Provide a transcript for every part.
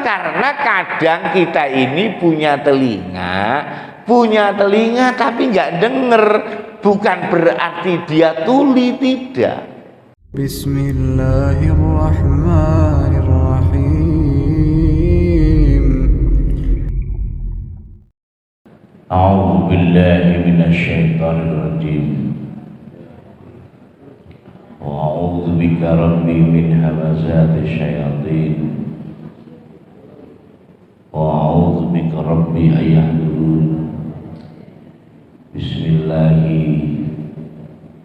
Karena kadang kita ini punya telinga tapi nggak denger, bukan berarti dia tuli, tidak. Bismillahirrahmanirrahim. A'udzu billahi minasyaitonir rajim. Wa a'udzu bika rabbi min hamazati syayatin. Wa a'udzu bika rabbi an yahdurun.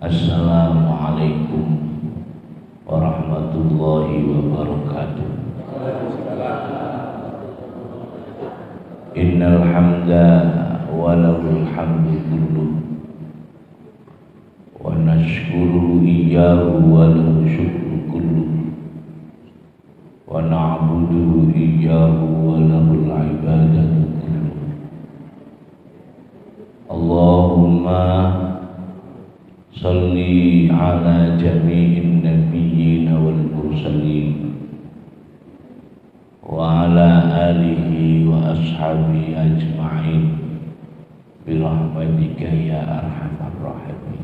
Assalamualaikum warahmatullahi wabarakatuh. Innal hamda wa lahul hamdu kulluh wa nashkuru iyyahu wa lahu syukru kulluh wa na'budu iyyahu wa lahul ibadatu kulluh. Allahumma salli ala jami'in nabiyyin wal mursalin wa ala alihi wa ashabihi ajma'in birahmatika ya arhamar rahimin.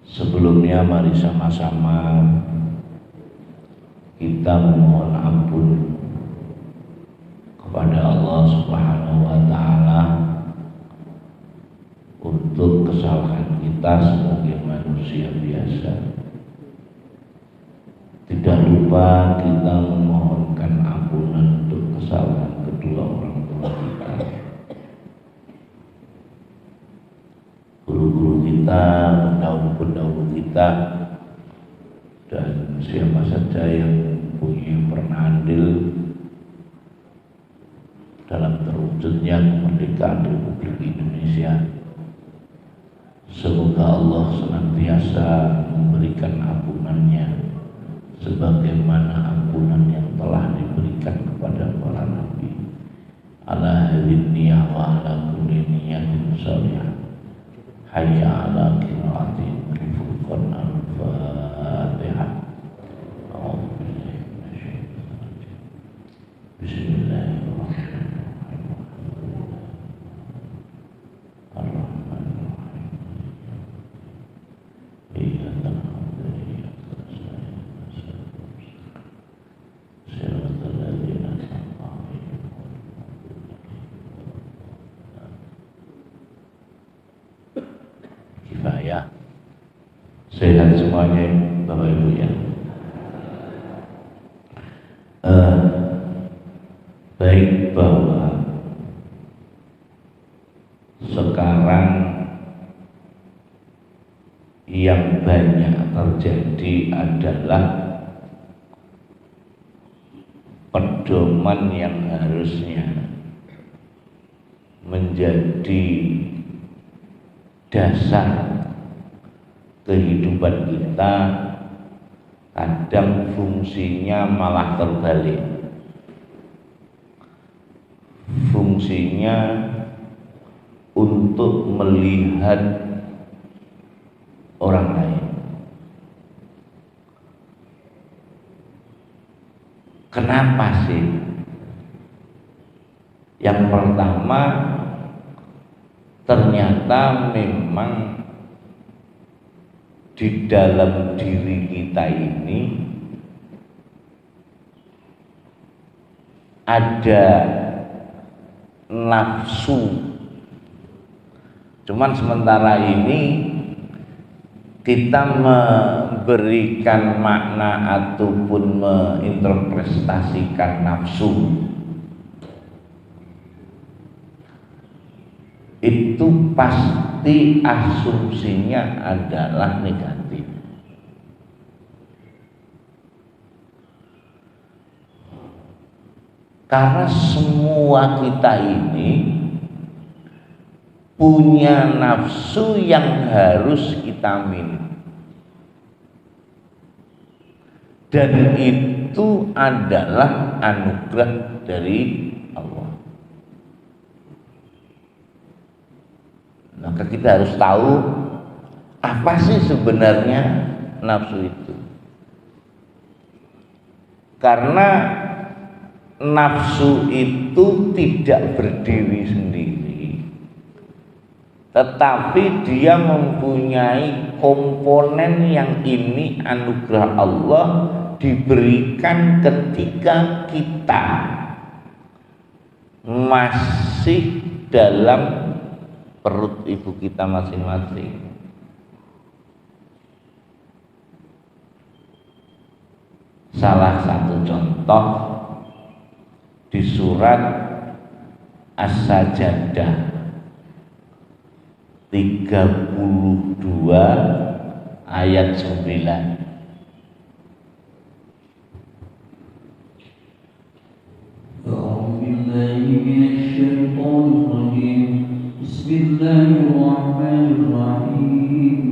Sebelumnya mari sama-sama kita memohon ampun kepada Allah Subhanahu wa taala untuk kesalahan kita sebagai manusia biasa. Tidak lupa kita memohonkan ampunan untuk kesalahan kedua orang tua kita, guru-guru kita, pendahulu-pendahulu kita, dan siapa saja yang punya peran andil dalam terwujudnya kemerdekaan Republik Indonesia. Semoga Allah senantiasa memberikan ampunannya sebagaimana ampunan yang telah diberikan kepada para nabi. Ala hadin niyah wa ala kulli niyatin salihah. Hayya ala qiraatin furqan al-Fatihah. A'udzu billahi minasyaitonir rajim. Bismillahirrahmanirrahim. Sehat semuanya Bapak Ibu ya. Baik, bahwa sekarang yang banyak terjadi adalah pedoman yang harusnya menjadi dasar kehidupan kita, kadang fungsinya malah terbalik. Fungsinya untuk melihat orang lain. Kenapa sih? Yang pertama, ternyata memang di dalam diri kita ini ada nafsu. Cuman sementara ini kita memberikan makna ataupun menginterpretasikan nafsu itu pasti asumsinya adalah negatif. Karena semua kita ini punya nafsu yang harus kita miliki, dan itu adalah anugerah dari Allah. Maka kita harus tahu apa sih sebenarnya nafsu itu. Karena nafsu itu tidak berdiri sendiri, tetapi dia mempunyai komponen yang ini anugerah Allah diberikan ketika kita masih dalam perut ibu kita masing-masing. Salah satu contoh di surat As-Sajdah 32 ayat 9. Bismillahirrahmanirrahim.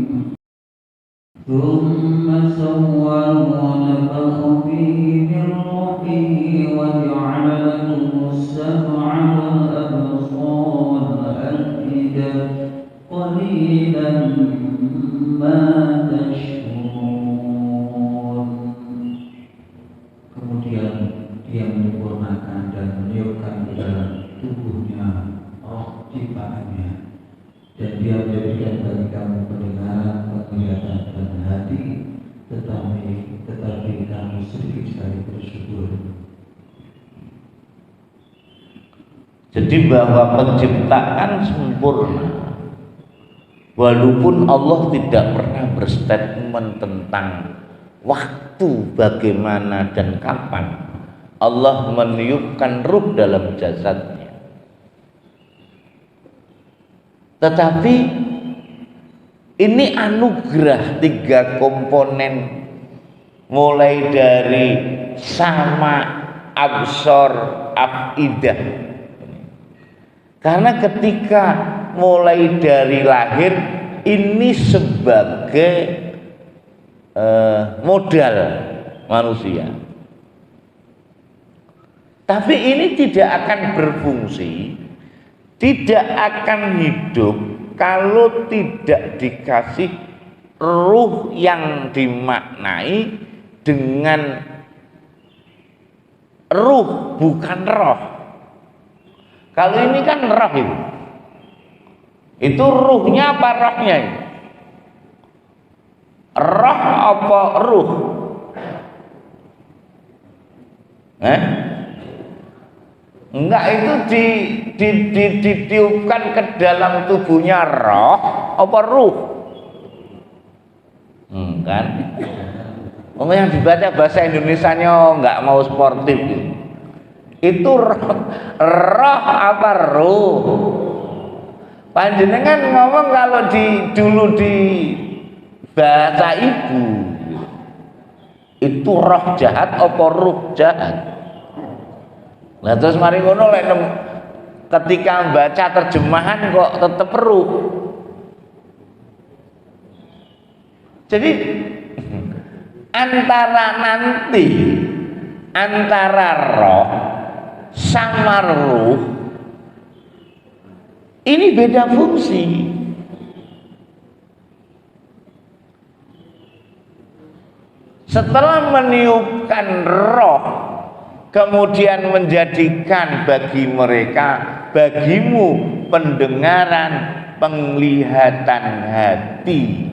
ثم سواه ونفخ فيه من روحه وجعل لكم السمع والأبصار والأفئدة قليلا ما تشكرون. Kemudian dia menyempurnakan dan meniupkan ke dalam tubuhnya roh ciptaannya, dan dia menjadikan bagi kamu pendengaran, penglihatan dan hati, tetapi kamu sedikit sekali bersyukur. Jadi bahwa penciptaan sempurna, walaupun Allah tidak pernah berstatement tentang waktu bagaimana dan kapan Allah meniupkan ruh dalam jasadnya, tetapi ini anugerah 3 komponen, mulai dari sama, absor, afidah. Karena ketika mulai dari lahir ini sebagai modal manusia, tapi ini tidak akan berfungsi, tidak akan hidup kalau tidak dikasih ruh yang dimaknai dengan ruh, bukan roh. Kalau ini kan roh itu ruhnya apa rohnya ini? Roh apa ruh? Enggak, itu ditiupkan ke dalam tubuhnya roh apa ruh? Kan? Yang dibaca bahasa Indonesianya enggak mau sportif gitu. Itu roh apa ruh? Panjenengan ngomong kalau dulu di bahasa ibu itu roh jahat apa ruh jahat. Nah terus mari ngono lek ketika baca terjemahan kok tetep ruh. Jadi antara roh sama ruh ini beda fungsi. Setelah meniupkan roh, kemudian menjadikan bagi mereka, bagimu pendengaran, penglihatan hati.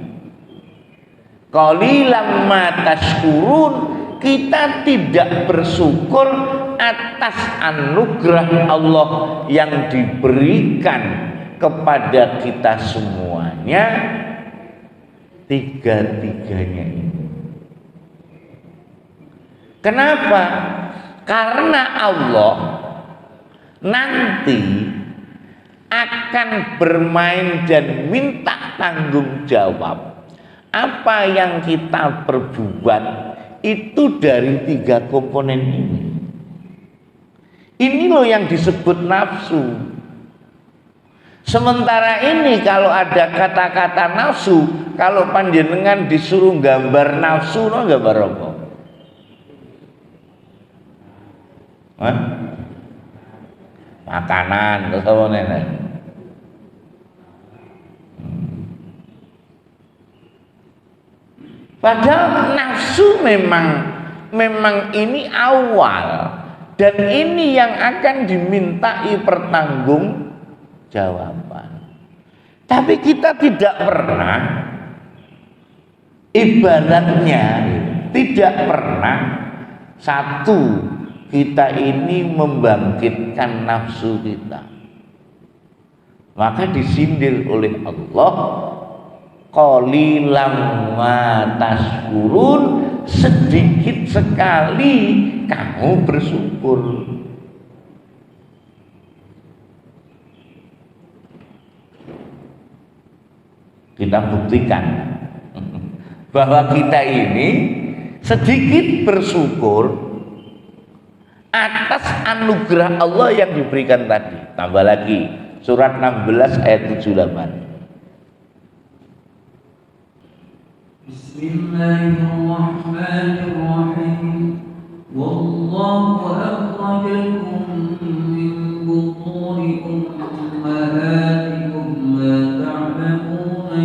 Qalilan ma tashkurun, kita tidak bersyukur atas anugerah Allah yang diberikan kepada kita semuanya, tiga-tiganya ini. Kenapa? Karena Allah nanti akan bermain dan minta tanggung jawab apa yang kita perbuat itu dari 3 komponen ini. Ini loh yang disebut nafsu. Sementara ini kalau ada kata-kata nafsu, kalau panjenengan disuruh gambar nafsu, no gambar apa? Makanan terus apa nenek? Padahal nafsu memang memang ini awal dan ini yang akan dimintai pertanggungjawaban. Tapi kita tidak pernah, ibaratnya tidak pernah satu kita ini membangkitkan nafsu kita. Maka disindir oleh Allah, qalilam ma tashkurun, sedikit sekali kamu bersyukur. Kita buktikan bahwa kita ini sedikit bersyukur atas anugerah Allah yang diberikan tadi. Tambah lagi surat 16 ayat 78. Bismillahirrahmanirrahim. Wallahu akhrajakum min butuni ummahatikum la ta'lamuna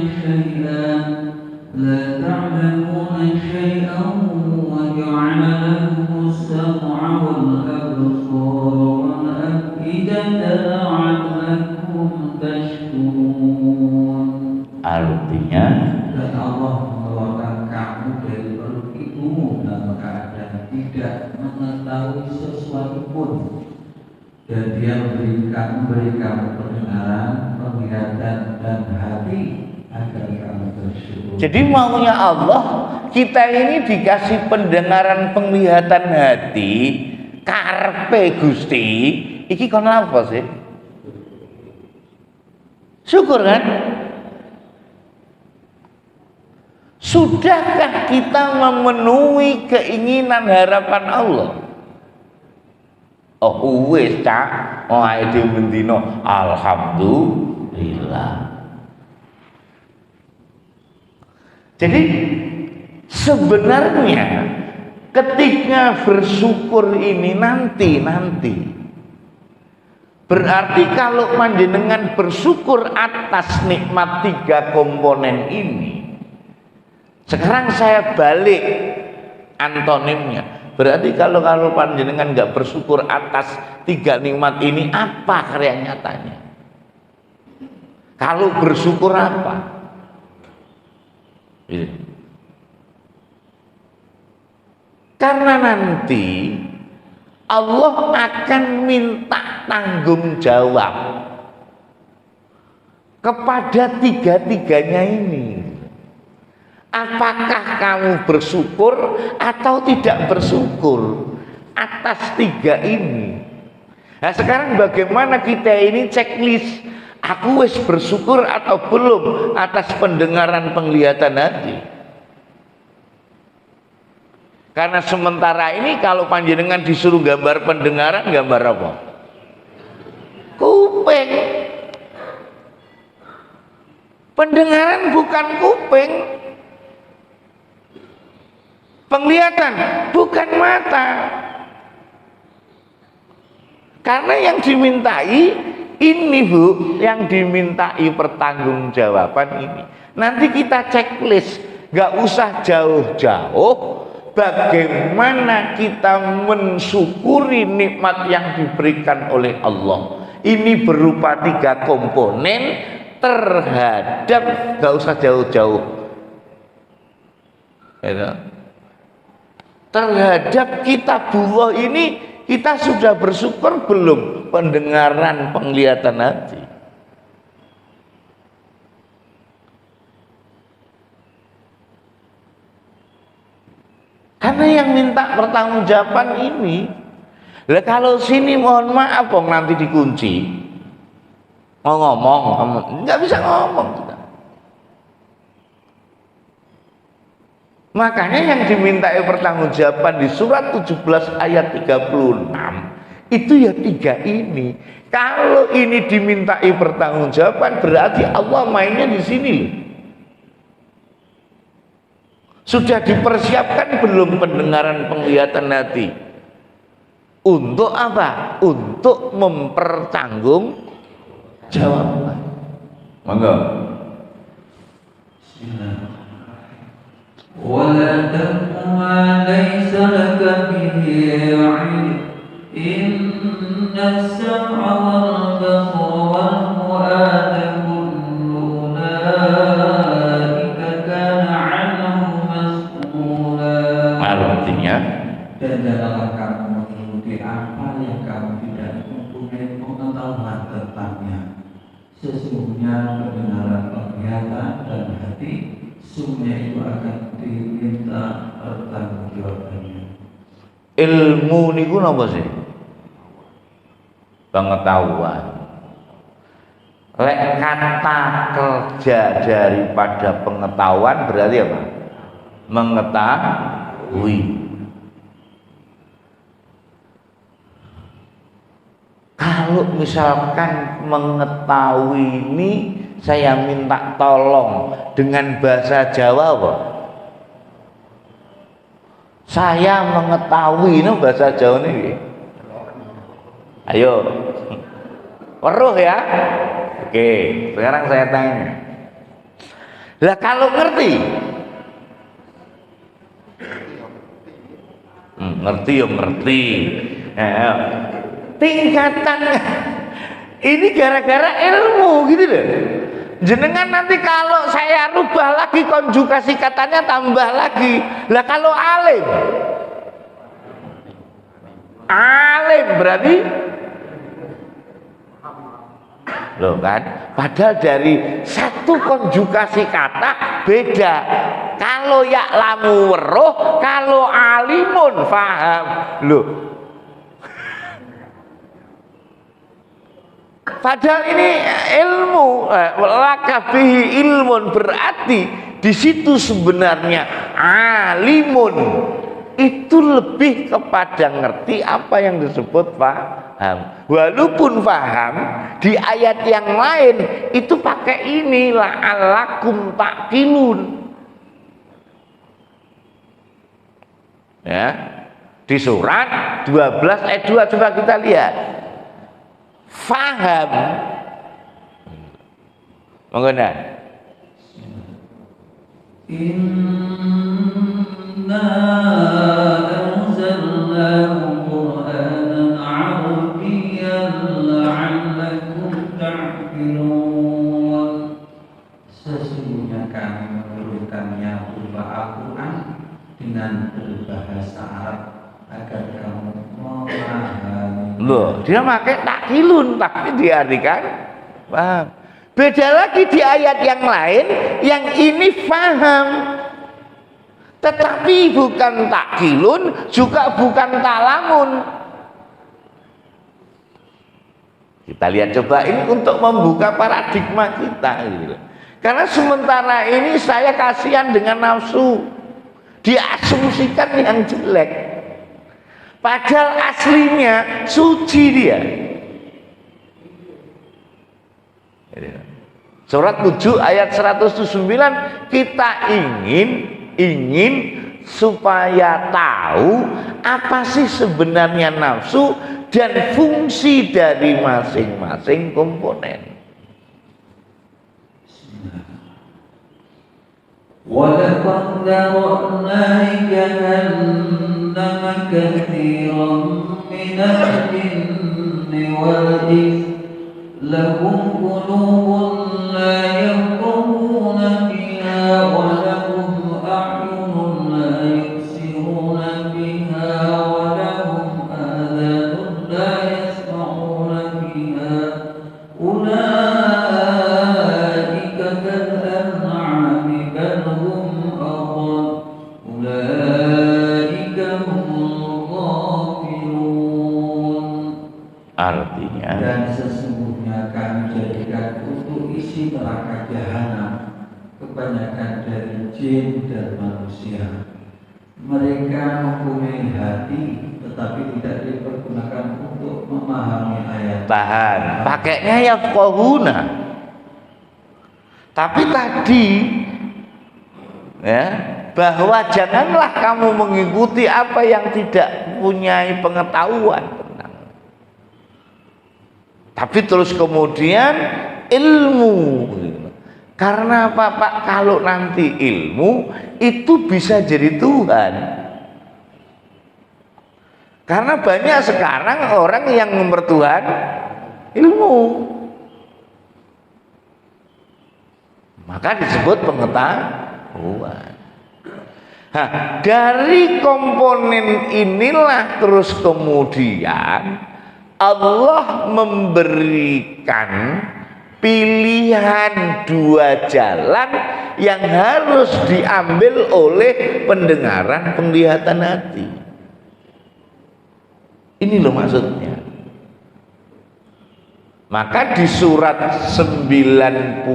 syai'an wa ja'ala lakum as-sam'a wal absara wal af'idata la'allakum tashkurun. Artinya, dan Allah mengeluarkan kamu dari perut ibumu dalam keadaan tidak mengetahui sesuatu pun, dan Dia memberi kamu pendengaran, penglihatan, dan hati agar kamu bersyukur. jadi maunya Allah kita ini dikasih pendengaran, penglihatan, hati, karpe Gusti. Iki kon apa sih? Syukur kan? Sudahkah kita memenuhi keinginan harapan Allah? Oh wis cak, oh ae dhewe mendino alhamdulillah. Jadi sebenarnya ketika bersyukur ini nanti berarti kalau panjenengan bersyukur atas nikmat 3 komponen ini. Sekarang saya balik antonimnya. Berarti kalau panjenengan nggak bersyukur atas 3 nikmat ini, apa karya nyatanya? Kalau bersyukur apa? Karena nanti Allah akan minta tanggung jawab kepada 3-tiganya ini. Apakah kamu bersyukur atau tidak bersyukur atas 3 ini? Nah sekarang bagaimana kita ini checklist, aku wis bersyukur atau belum atas pendengaran, penglihatan, hati? Karena sementara ini kalau panjenengan disuruh gambar pendengaran, gambar apa? Kuping. Pendengaran bukan kuping. Penglihatan bukan mata. Karena yang dimintai ini Bu, yang dimintai pertanggungjawaban ini. Nanti kita checklist, gak usah jauh-jauh. Bagaimana kita mensyukuri nikmat yang diberikan oleh Allah. Ini berupa 3 komponen terhadap, gak usah jauh-jauh. Terhadap kitabullah ini kita sudah bersyukur belum? Pendengaran, penglihatan, hati. Karena yang minta pertanggungjawaban ini, lah kalau sini mohon maaf nanti dikunci. Mau ngomong, nggak bisa ngomong kita. Makanya yang dimintai pertanggungjawaban di surat 17 ayat 36 itu ya 3 ini. Kalau ini dimintai pertanggungjawaban berarti Allah mainnya di sini loh. Sudah dipersiapkan belum pendengaran, penglihatan, hati? Untuk apa? Untuk mempertanggungjawabkan. Monggo. ولا تقف ما ليس لك به علم إن السمع والبصر والفؤاد كل أولئك كان عنه مسؤولا. Artinya, dan janganlah kamu mengikuti apa yang kamu tidak mempunyai pengetahuan tentangnya. Sesungguhnya pendengaran, penglihatan, dan hati semuanya itu akan diminta pertanggungjawabannya. ilmu niku napa sih? Pengetahuan. Lek kata kerja daripada pengetahuan berarti apa? Mengetahui. Kalau misalkan mengetahui ini saya minta tolong dengan bahasa Jawa apa? Saya mengetahui ini bahasa Jawa ini. Ayo. Weruh ya. Oke, sekarang saya tanya. Lah kalau ngerti? Ngerti ya ngerti. Tingkatan ini gara-gara ilmu gitu loh. Jenengan nanti kalau saya rubah lagi konjugasi katanya tambah lagi. Lah kalau alim berarti loh kan, padahal dari satu konjugasi kata beda. Kalau ya'lamu weruh, kalau alimun faham. Loh, padahal ini ilmu, lakabihi ilmun, berarti di situ sebenarnya alimun itu lebih kepada ngerti apa yang disebut paham. Walaupun paham di ayat yang lain itu pakai ini la'allakum ta'qilun. Ya, di surat 12 ayat 2 coba kita lihat. Faham mengenai Inna anzalnahu Qur'anan 'arabiyyan la'allakum ta'qilun. Sesungguhnya kami menurunkannya berupa Al-Quran dengan berbahasa Arab agar kamu memahami. Loh, dia pakai takkilun tapi diartikan paham. Beda lagi di ayat yang lain, yang ini faham. Tetapi bukan takkilun, juga bukan talamun. Kita lihat coba ini untuk membuka paradigma kita gitu. Karena sementara ini saya kasihan dengan nafsu. Diasumsikan yang jelek. Padahal aslinya suci dia. Surat 7 ayat 109 kita ingin supaya tahu apa sih sebenarnya nafsu dan fungsi dari masing-masing komponen. وَلَقَدْ ذَرَأْنَا لِجَهَنَّمَ كَثِيرًا مِنَ الْجِنِّ وَالْإِنسِ لَهُمْ قُلُوبٌ لَا يَفْقَهُونَ بِهَا وَلَهُمْ أَعْيُنٌ لَا يُبْصِرُونَ بِهَا وَلَهُمْ آذَانٌ لَا يَسْمَعُونَ بِهَا أُولَئِكَ كَالْأَنْعَامِ بَلْ هُمْ أَضَلُّ أُولَئِكَ هُمُ الْغَافِلُونَ. Artinya Dan sesungguhnya kami jadikan untuk isi neraka jahanam kebanyakan dari jin dan manusia. Mereka mempunyai hati tetapi tidak dipergunakan untuk memahami ayat. tahan, pakainya yafqahuna. Tapi tadi ya, bahwa janganlah kamu mengikuti apa yang tidak punya pengetahuan tentang. Tapi terus kemudian ilmu. Karena apa Pak? Kalau nanti ilmu itu bisa jadi Tuhan. Karena banyak sekarang orang yang mempertuhan ilmu. Maka disebut pengetahuan. Nah, dari komponen inilah terus kemudian Allah memberikan pilihan dua jalan yang harus diambil oleh pendengaran penglihatan hati. Ini loh maksudnya. Maka di surat 91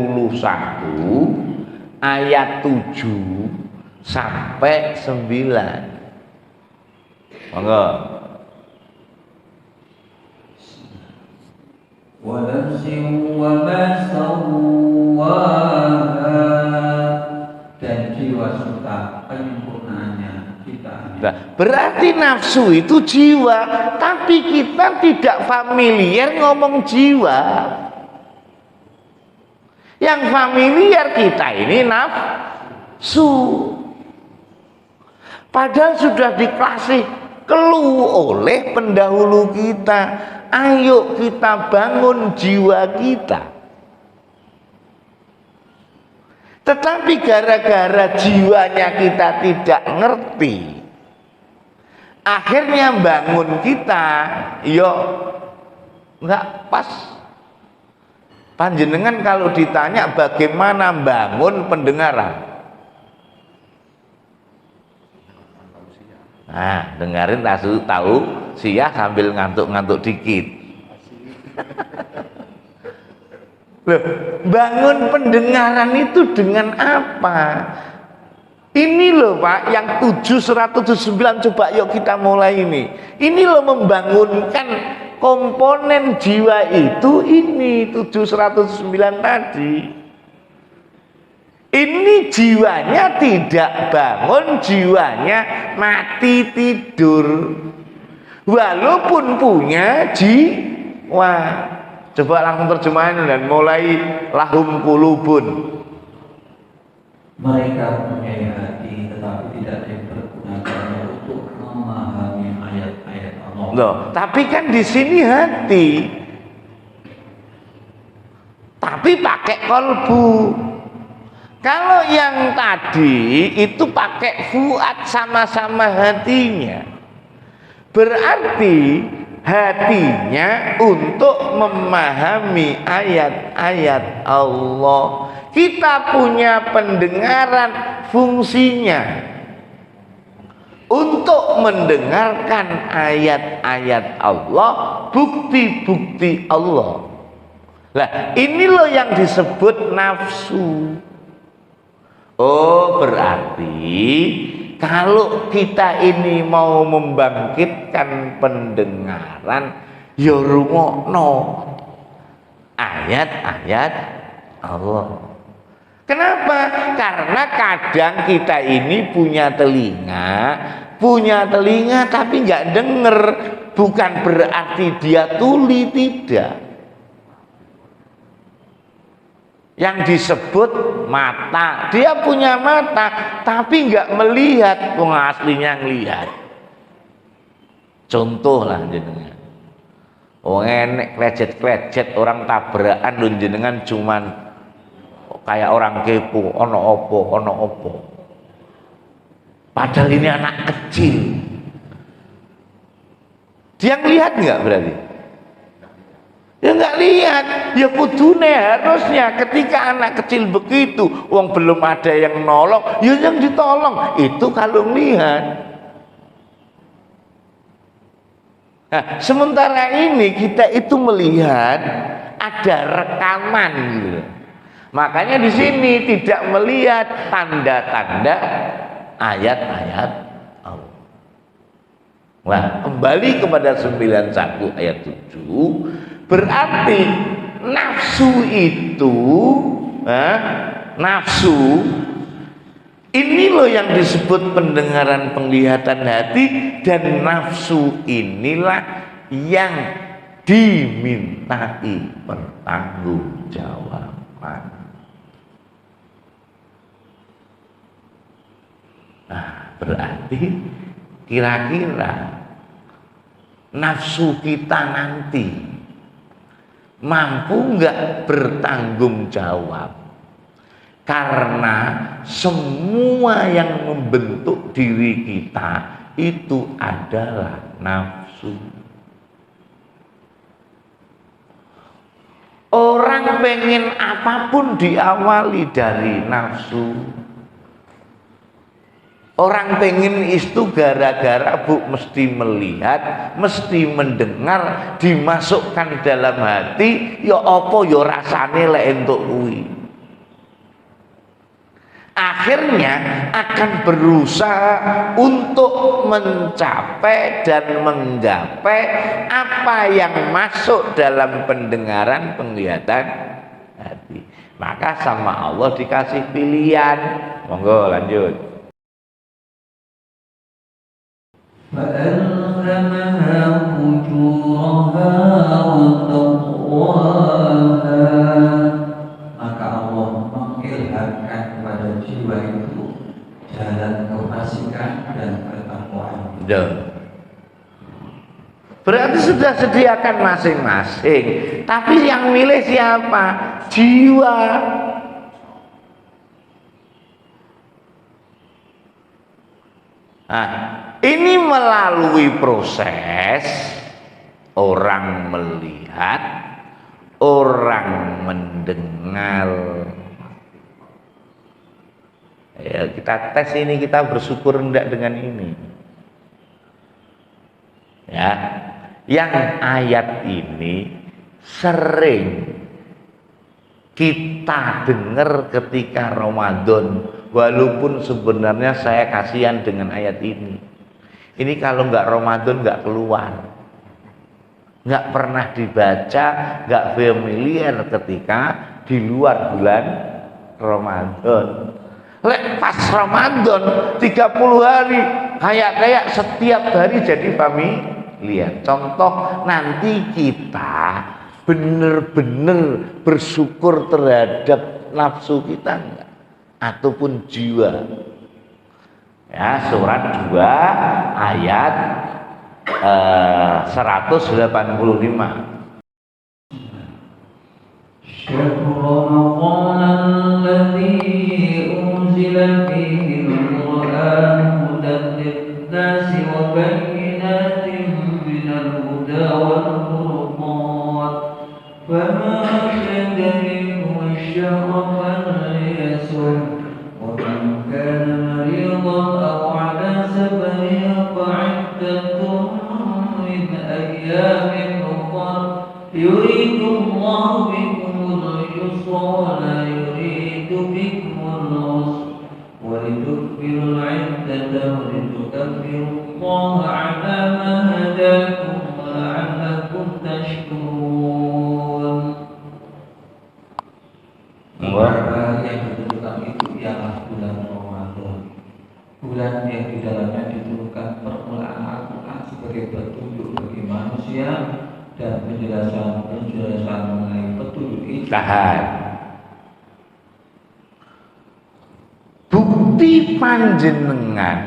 ayat 7 sampai 9. Monggo. Wa nafsin wa ma sawwaha, dan jiwa serta penyempurnaannya kita. Nah, berarti nafsu itu jiwa, tapi kita tidak familiar ngomong jiwa. Yang familiar kita ini nafsu. Padahal sudah dikasih clue oleh pendahulu kita. Ayo kita bangun jiwa kita. Tetapi gara-gara jiwanya kita tidak ngerti, akhirnya bangun kita yo nggak pas. Panjenengan kalau ditanya bagaimana bangun pendengaran, nah dengerin tahu siah sambil ngantuk-ngantuk dikit. Loh, bangun pendengaran itu dengan apa? Ini loh Pak, yang 709 coba yuk kita mulai ini. Ini loh membangunkan komponen jiwa itu, ini 709 tadi. Ini jiwanya tidak bangun, jiwanya mati tidur. Walaupun punya jiwa. Coba langsung terjemahan dan mulai lahum kulubun. Mereka mempunyai hati tetapi tidak dipergunakannya untuk memahami ayat-ayat Allah. Loh, tapi kan di sini hati. Tapi pakai kolbu. Kalau yang tadi itu pakai fuad sama-sama hatinya. Berarti hatinya untuk memahami ayat-ayat Allah. Kita punya pendengaran, fungsinya untuk mendengarkan ayat-ayat Allah, bukti-bukti Allah. Lah, ini loh yang disebut nafsu. Oh, berarti kalau kita ini mau membangkitkan pendengaran, ya rungokno ayat-ayat Allah. Kenapa? Karena kadang kita ini punya telinga tapi nggak denger. Bukan berarti dia tuli, tidak. Yang disebut mata, dia punya mata tapi nggak melihat, aslinya ngelihat. Contoh lah jenengan, enek klecet orang tabrakan lho jenengan cuman kayak orang kepo, ono opo. Padahal ini anak kecil. Dia ngelihat nggak berarti? Ya nggak lihat. Ya kudune harusnya ketika anak kecil begitu, wong belum ada yang nolong, ya yang ditolong itu kalau melihat. Nah, sementara ini kita itu melihat ada rekaman gitu. Makanya di sini tidak melihat tanda-tanda ayat-ayat Allah. Nah, kembali kepada 91 ayat 7, berarti nafsu itu, nafsu ini loh yang disebut pendengaran penglihatan hati, dan nafsu inilah yang dimintai pertanggungjawaban. Nah, berarti kira-kira nafsu kita nanti mampu nggak bertanggung jawab, karena semua yang membentuk diri kita itu adalah nafsu. Orang pengen apapun diawali dari nafsu. Orang pengen itu gara-gara bu mesti melihat, mesti mendengar, dimasukkan dalam hati, ya apa ya rasane lek entuk kuwi. Akhirnya akan berusaha untuk mencapai dan menggapai apa yang masuk dalam pendengaran, penglihatan hati. Maka sama Allah dikasih pilihan. Monggo lanjut. فألهمها فجورها وتقواها, maka Allah mengilhamkan kepada jiwa itu jalan kefasikan dan ketakwaan. Berarti sudah sediakan masing-masing, tapi yang milih siapa? Jiwa. Nah, ini melalui proses orang melihat, orang mendengar. Ya, kita tes ini, kita bersyukur enggak dengan ini. Ya, yang ayat ini sering kita dengar ketika Ramadan. Walaupun sebenarnya saya kasihan dengan ayat ini. Ini kalau nggak Ramadan nggak keluar, nggak pernah dibaca, nggak familiar ketika di luar bulan Ramadan. Lek pas Ramadan 30 hari, kayak setiap hari jadi familiar. Contoh, nanti kita benar-benar bersyukur terhadap nafsu kita enggak? Ataupun jiwa. Ya, surat 2 ayat 185. Syahrul Ramadan alladzi unzila fihi al-Qur'an hudan lin-nasi wa bayyinatin minal huda wal furqan. Faman shahida minkum ash-shahra falyasum. ومن كان مريضا أو على سفر فعدة من أيام أخر يريد الله بكم اليسر ولا يريد بكم العسر ولتكبروا العدة ولتكبروا الله على ما هداكم ولعلكم تشكرون. Yang ditentukan itu ialah bulan Ramadan, bulan yang di dalamnya diturunkan permulaan Al-Quran sebagai petunjuk bagi manusia dan penjelasan mengenai petunjuk itu. Tahan. Bukti panjenengan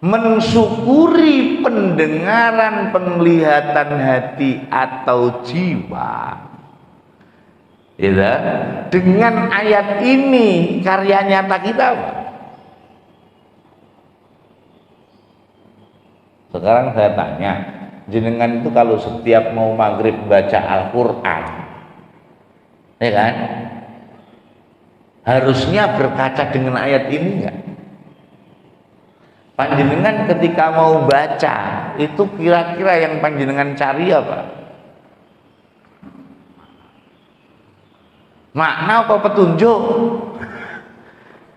mensyukuri pendengaran, penglihatan hati atau jiwa. Ya, dengan ayat ini karya nyata kita apa? Sekarang saya tanya, jenengan itu kalau setiap mau maghrib baca Al-Quran, ya kan? Harusnya berkaca dengan ayat ini enggak? Panjenengan ketika mau baca, itu kira-kira yang panjenengan cari apa? Makna apa petunjuk?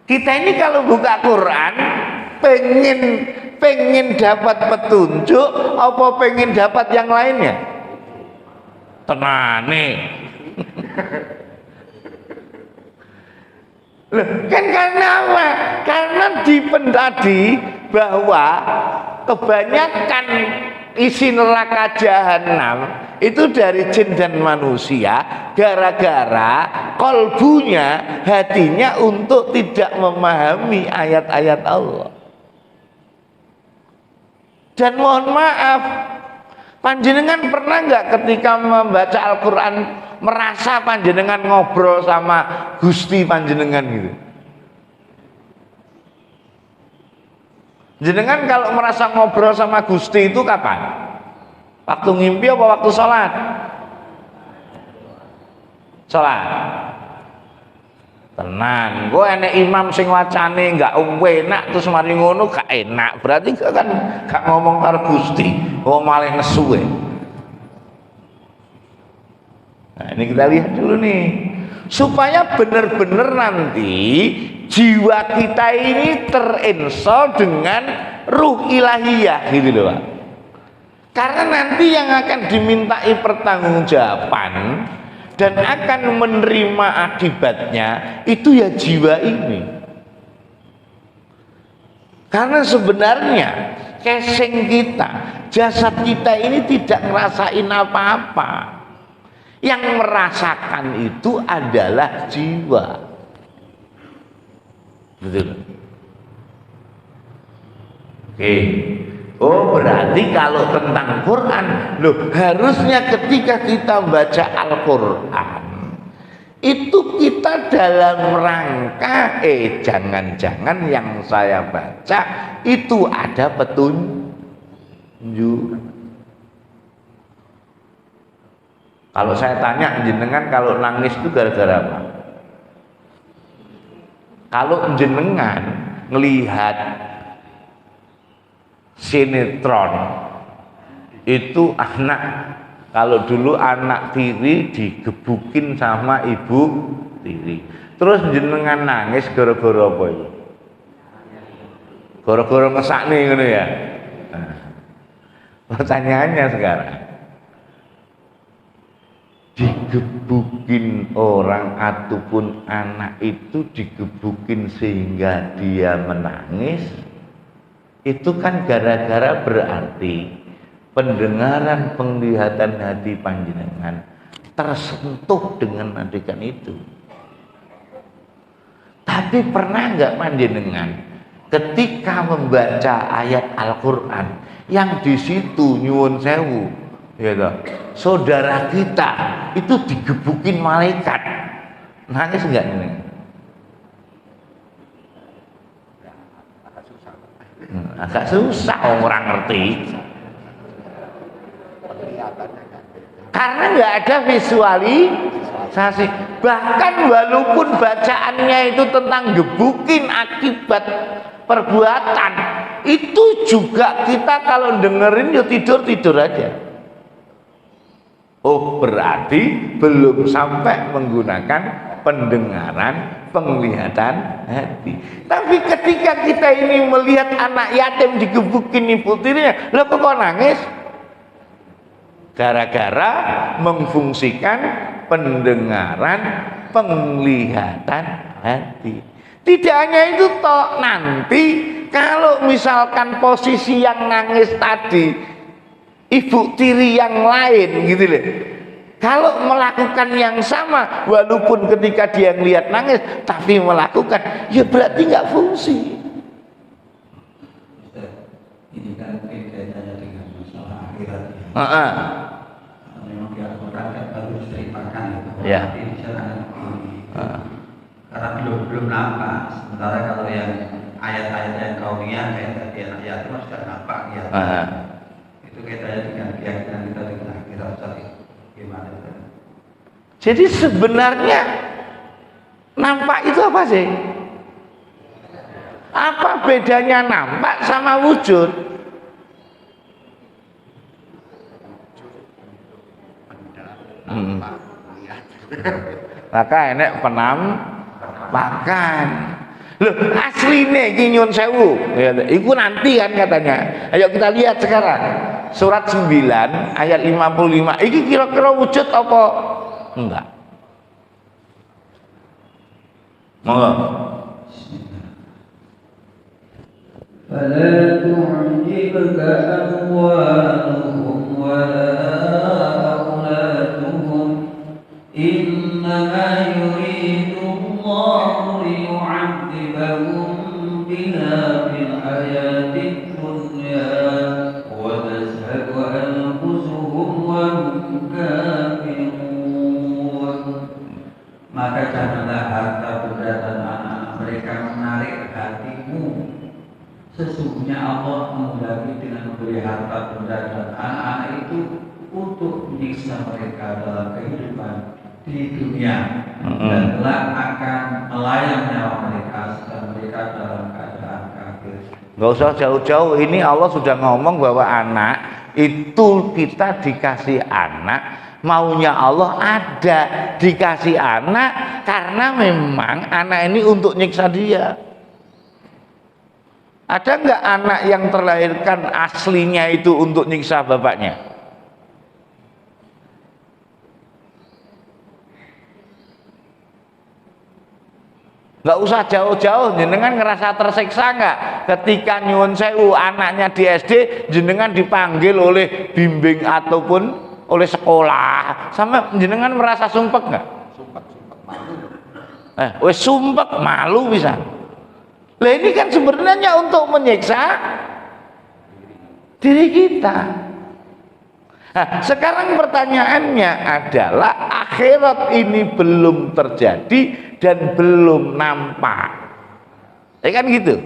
Kita ini kalau buka Quran pengen dapat petunjuk apa pengen dapat yang lainnya? Tenane. Loh, kan karena apa? Karena di tadi bahwa kebanyakan isi neraka jahanam itu dari jin dan manusia gara-gara kolbunya, hatinya untuk tidak memahami ayat-ayat Allah. Dan mohon maaf, panjenengan pernah nggak ketika membaca Al-Quran merasa panjenengan ngobrol sama Gusti panjenengan gitu? Jenengan kalau merasa ngobrol sama Gusti itu kapan? Waktu ngimpi apa waktu sholat? Sholat. Tenan, gue enek imam sing wacane nggak enak terus mari ngono gak enak, berarti kan gak ngomong karo Gusti, malah nesu. Nah ini kita lihat dulu nih, supaya benar-benar nanti jiwa kita ini terinstal dengan ruh ilahiyah gitu loh Pak. Karena nanti yang akan dimintai pertanggungjawaban dan akan menerima akibatnya itu ya jiwa ini. Karena sebenarnya casing kita, jasad kita ini tidak ngerasain apa-apa. Yang merasakan itu adalah jiwa. Betul. Oke. Oh berarti kalau tentang Quran, loh harusnya ketika kita baca Al-Quran itu kita dalam rangka jangan-jangan yang saya baca itu ada petunjuk. Kalau saya tanya jenengan kalau nangis itu gara-gara apa? Kalau jenengan ngelihat sinetron itu anak, kalau dulu anak tiri digebukin sama ibu tiri, terus jenengan nangis gara-gara apa itu? Gara-gara ngesakne ngono ya. Nah, pertanyaannya sekarang, digebukin orang ataupun anak itu digebukin sehingga dia menangis, itu kan gara-gara berarti pendengaran penglihatan hati panjenengan tersentuh dengan adegan itu. Tapi pernah nggak panjenengan ketika membaca ayat Al-Quran yang di situ nyuwun sewu, ya toh, saudara kita itu digebukin malaikat, nangis nggak ini? Agak susah orang ngerti karena nggak ada visualisasi. Bahkan walaupun bacaannya itu tentang gebukin akibat perbuatan, itu juga kita kalau dengerin ya tidur-tidur aja. Oh berarti belum sampai menggunakan pendengaran, penglihatan hati. Tapi ketika kita ini melihat anak yatim digebukin ibu tirinya, lah kok nangis? Gara-gara memfungsikan pendengaran, penglihatan hati. Tidak hanya itu toh, nanti kalau misalkan posisi yang nangis tadi ibu tiri yang lain gitu loh, kalau melakukan yang sama walaupun ketika dia ngelihat nangis tapi melakukan, ya berarti nggak fungsi. Ini kan kaitannya dengan masalah akhirat ya. Memang di Al-Quran kan baru diceritakan ya. Tapi di sana karena belum nampak. Sementara kalau yang ayat-ayat yang kaumiyah kayak tadi ayat itu sudah nampak ya. Itu kaitannya dengan keyakinan kita dengan akhirat tadi. Gimana itu? Jadi sebenarnya nampak itu apa sih? Apa bedanya nampak sama wujud? Maka enek penampakan. Loh, asline iki nyun sewu. Ya, iku nanti kan katanya. Ayo kita lihat sekarang. Surat 9 ayat 55. Iki kira-kira wujud apa? Enggak. Monggo. فلا تعجبك أموالهم وأنفسهم وهم كافرون. Maka janganlah harta benda dan anak mereka menarik hatimu. Sesungguhnya Allah menghendaki dengan memberi harta benda dan anak-anak itu untuk menyiksa mereka dalam kehidupan di dunia, dan kelak akan melayang nyawa mereka sedang mereka dalam keadaan kafir. Nggak usah jauh-jauh, ini Allah sudah ngomong bahwa anak itu kita dikasih anak, maunya Allah ada, dikasih anak karena memang anak ini untuk nyiksa dia. Ada nggak anak yang terlahirkan aslinya itu untuk nyiksa bapaknya? Nggak usah jauh-jauh, jenengan ngerasa tersiksa nggak ketika nyuwun sewu anaknya di SD jenengan dipanggil oleh bimbing ataupun oleh sekolah, sama jenengan merasa sumpek nggak? Sumpek malu. Wes sumpek malu bisa. Lah ini kan sebenarnya untuk menyiksa diri kita. Nah, sekarang pertanyaannya adalah akhirat ini belum terjadi dan belum nampak, ya kan gitu.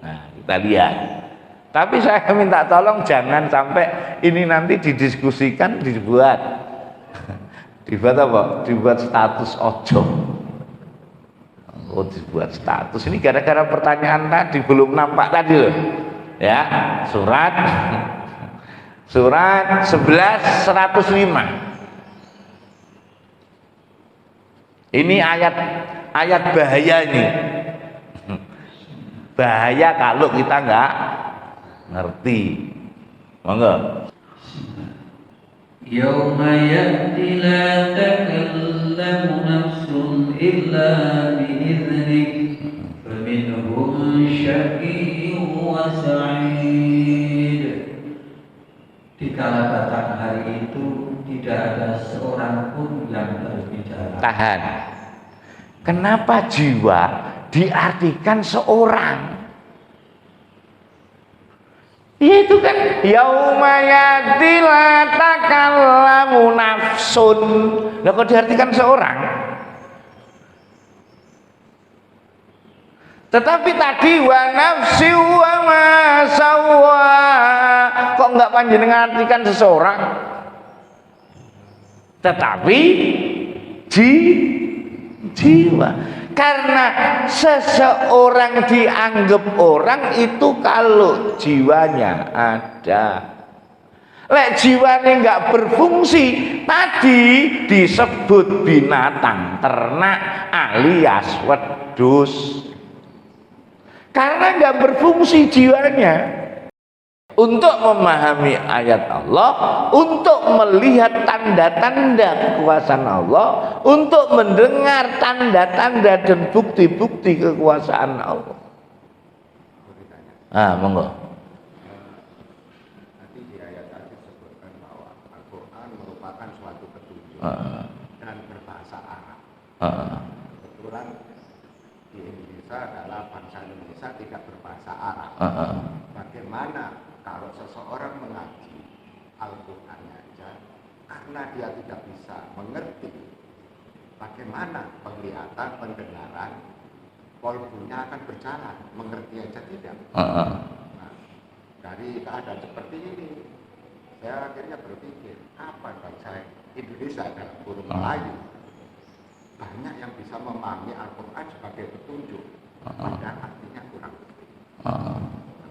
Nah, kita lihat. Tapi saya minta tolong jangan sampai ini nanti didiskusikan, dibuat apa? Dibuat status ojo. Oh, dibuat status ini gara-gara pertanyaan tadi belum nampak tadi loh. Ya, surat 11/105. Ini ayat bahaya ini. Bahaya kalau kita nggak ngerti. Monggo. Yauma ya'ti la takallamu nafsun illa bi'idhnih faminhum syaqiyyun wa sa'id. Dikala datang hari itu tidak ada seorang pun yang berbicara. Tahan. Kenapa jiwa diartikan seorang? Itu kan yauma ya'ti la takallamu nafsun. Lah kok diartikan seorang? Tetapi tadi wa nafsi wa ma sawwa, kok enggak panjenengan artikan seseorang? Tetapi jiwa. Karena seseorang dianggap orang itu kalau jiwanya ada. Lek jiwanya enggak berfungsi, tadi disebut binatang ternak alias wedhus. Karena nggak berfungsi jiwanya. Untuk memahami ayat Allah, untuk melihat tanda-tanda kekuasaan Allah, untuk mendengar tanda-tanda dan bukti-bukti kekuasaan Allah. Monggo. Nanti di ayat tadi disebutkan bahwa Al-Quran merupakan suatu petunjuk dan berbahasa Arab. Kebetulan di Indonesia adalah bangsa Indonesia tidak berbahasa Arab. Bagaimana kalau seseorang mengaji Al-Quran aja karena dia tidak bisa mengerti, bagaimana penglihatan, pendengaran, kolbunya akan berjalan, mengerti aja tidak. Nah, dari keadaan seperti ini saya akhirnya berpikir, apa bangsa Indonesia dalam kurung Melayu banyak yang bisa memahami Al-Quran sebagai petunjuk, padahal artinya kurang betul.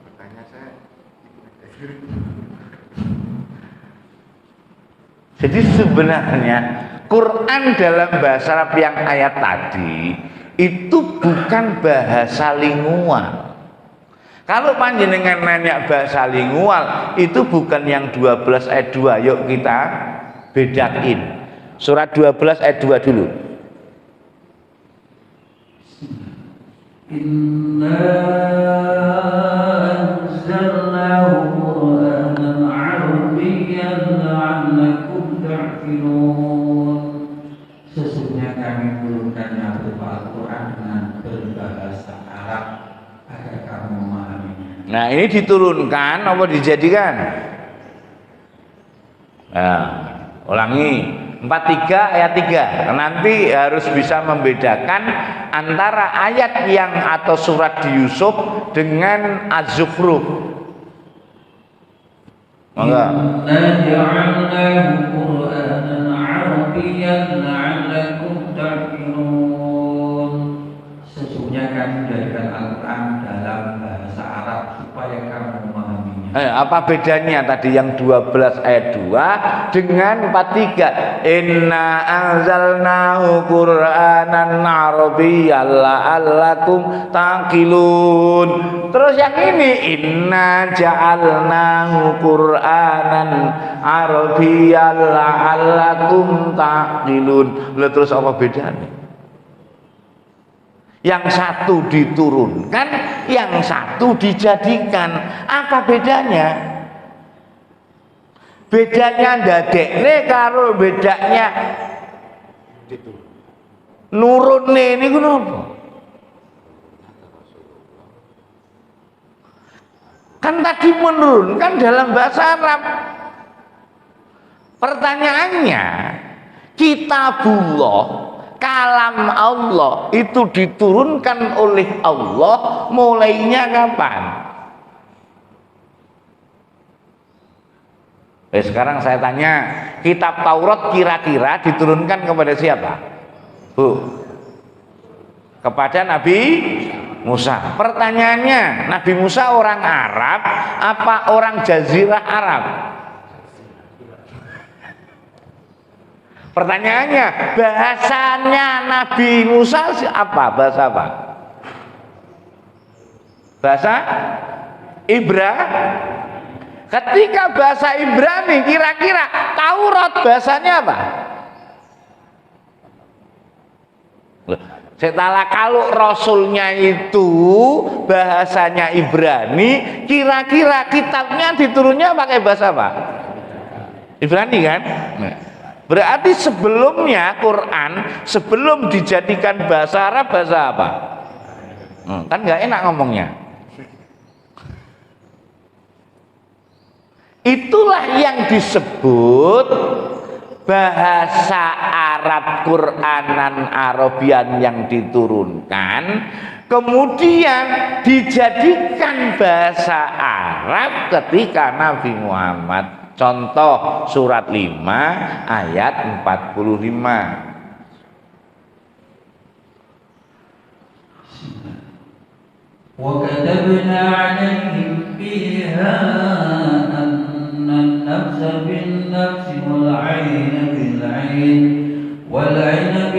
Pertanyaan saya, jadi sebenarnya Quran dalam bahasa Arab yang ayat tadi itu bukan bahasa lingual. Kalau panjenengan nanya bahasa lingual, itu bukan yang 12 ayat 2. Yuk kita bedain. Surat 12 ayat 2 dulu. Inna anzalnahu Qur'anan 'arabiyyan la'allakum ta'qilun. Sesungguhnya kami turunkannya berupa Al-Quran dengan berbahasa Arab agar kamu memahaminya. Nah, ini diturunkan apa dijadikan? Nah, ulangi 43 ayat 3. Nanti harus bisa membedakan antara ayat yang atau surat di Yusuf dengan Az-Zukhruf. Maka Inna ja'alnahu Qur'anan 'Arabiyyan la'allakum ta'qilun. Sesungguhnya kami menjadikan Al-Quran dalam bahasa Arab supaya kamu memahaminya. Apa bedanya tadi yang 12 ayat 2 dengan 43? Inna anzalnahu Qur'anan Arabiyyan la'allakum taqilun. Terus yang ini inna ja'alnahu Qur'anan Arabiyyan la'allakum taqilun. Lalu terus apa bedanya? Yang satu diturunkan, yang satu dijadikan. Apa bedanya? Bedanya ndadekne karo bedanya nurunne niku napa? Kan tadi menurunkan dalam bahasa Arab. Pertanyaannya, kitabullah, kalam Allah itu diturunkan oleh Allah mulainya kapan? Sekarang saya tanya, kitab Taurat kira-kira diturunkan kepada siapa? Kepada Nabi Musa. Pertanyaannya, Nabi Musa orang Arab apa orang Jazirah Arab? Pertanyaannya, bahasanya Nabi Musa apa? Bahasa apa? Bahasa Ibrani. Ketika bahasa Ibrani, kira-kira Taurat bahasanya apa? Setelah kalau Rasulnya itu bahasanya Ibrani, kira-kira kitabnya diturunnya pakai bahasa apa? Ibrani kan? Berarti sebelumnya Quran, sebelum dijadikan bahasa Arab, bahasa apa? Kan nggak enak ngomongnya. Itulah yang disebut bahasa Arab Quranan Arabian yang diturunkan, kemudian dijadikan bahasa Arab ketika Nabi Muhammad. Contoh surat 5 ayat 45. وَكَتَبْنَا عَلَيْهِمْ فِيهَا أَنَّ النَّفْسَ بِالنَّفْسِ وَالْعَيْنَ بِالْعَيْنِ وَالْأَنْفَ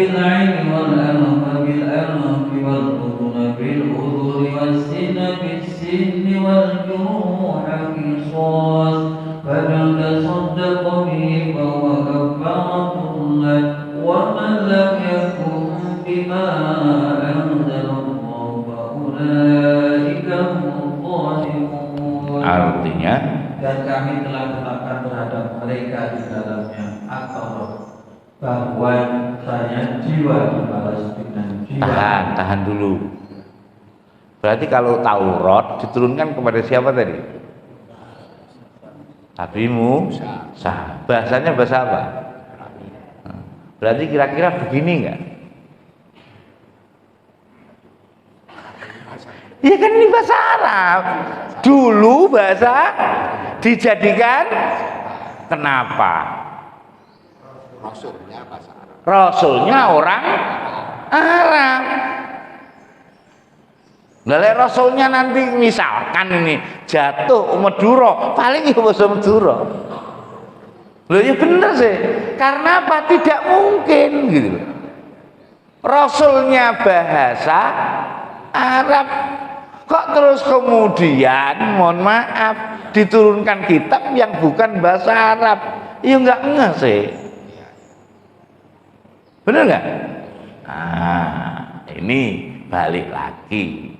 بِالْأَنْفِ وَالْأُذُنَ بِالْأُذُنِ وَالسِّنَّ بِالسِّنِّ وَالْجُرُوحَ قِصَاصٌ فَمَنْ تَصَدَّقَ بِهِ فَهُوَ كَفَّارَةٌ لَهُ وَمَنْ لَمْ يَحْكُمْ بِمَا أَنزَلَ اللَّهُ فَأُولَئِكَ هُمُ الظَّالِمُونَ. Artinya, dan kami telah tetapkan terhadap mereka di dalamnya atau bahwa saya jiwa dibalas dengan jiwa. Tahan dulu. Berarti kalau Taurat diturunkan kepada siapa tadi? Nabi Musa. Bahasanya bahasa apa? Berarti kira-kira begini enggak? Ya kan ini bahasa Arab. Dulu bahasa dijadikan kenapa? Rasulnya bahasa Arab. Rasulnya orang Arab. Lah Rasulnya nanti misalkan ini jatuh Madura, paling ya bahasa Madura. Loh ya bener sih. Karena apa? Tidak mungkin gitu. Rasulnya bahasa Arab. Kok terus kemudian mohon maaf diturunkan kitab yang bukan bahasa Arab? Ya enggak sih. Bener nggak? Ini balik lagi.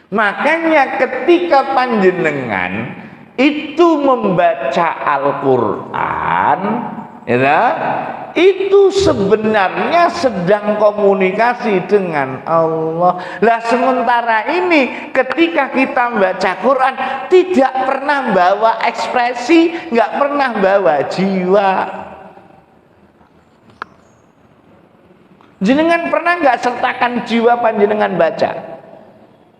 Makanya ketika panjenengan itu membaca Al-Quran, Ya, itu sebenarnya sedang komunikasi dengan Allah. Lah sementara ini ketika kita baca Quran tidak pernah bawa ekspresi, nggak pernah bawa jiwa. Jenengan pernah nggak sertakan jiwa panjenengan baca?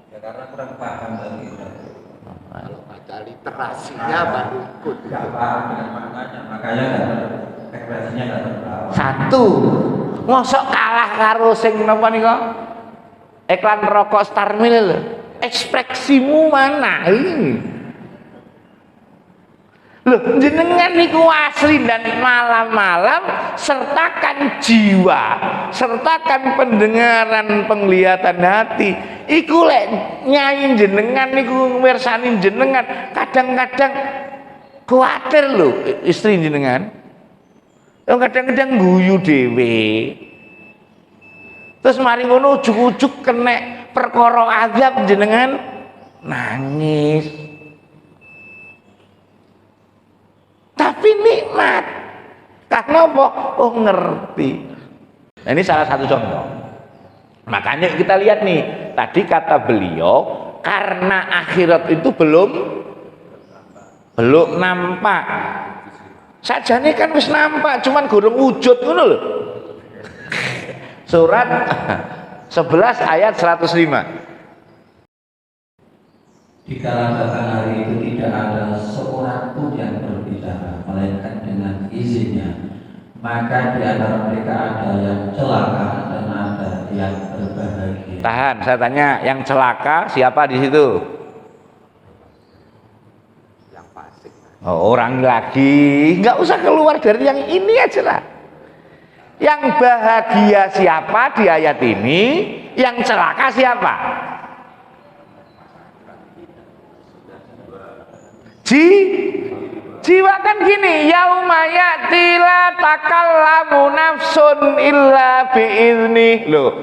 Ya karena kurang paham tadi. Kalau baca literasinya baru ikut. Nggak paham dengan maknanya, makanya ekspresinya nggak terbawa. Satu, mosok kalah karo sing napa nika? Iklan rokok Starmil lho. Ekspresimu mana ini? Loh, jenengan niku asli dan malam-malam sertakan jiwa, sertakan pendengaran, penglihatan hati. Iku lek nyanyi jenengan niku mirsani jenengan, kadang-kadang kuatir lho istri jenengan. Kadang-kadang guyu dhewe. Terus mari ngono ujug-ujug kena perkara azab jenengan nangis. Tapi nikmat. Karena apa? Oh ngerti. Nah, ini salah satu contoh. Makanya kita lihat nih, tadi kata beliau karena akhirat itu belum nampak. Sajane kan wis nampak, cuman gurung wujud ngono lho. Surat 11 ayat 105. Di kala datang hari itu tidak ada seorang pun yang berbicara melainkan dengan izinnya. Maka di antara mereka ada yang celaka dan ada yang berbahagia. Tahan, saya tanya, yang celaka siapa di situ? Yang fasik. Oh, orang lagi, nggak usah keluar dari yang ini aja lah. Yang bahagia siapa di ayat ini? Yang celaka siapa? Jiwa kan gini, yauma ya'ti la takallamu nafsun illa bi'izni. Loh,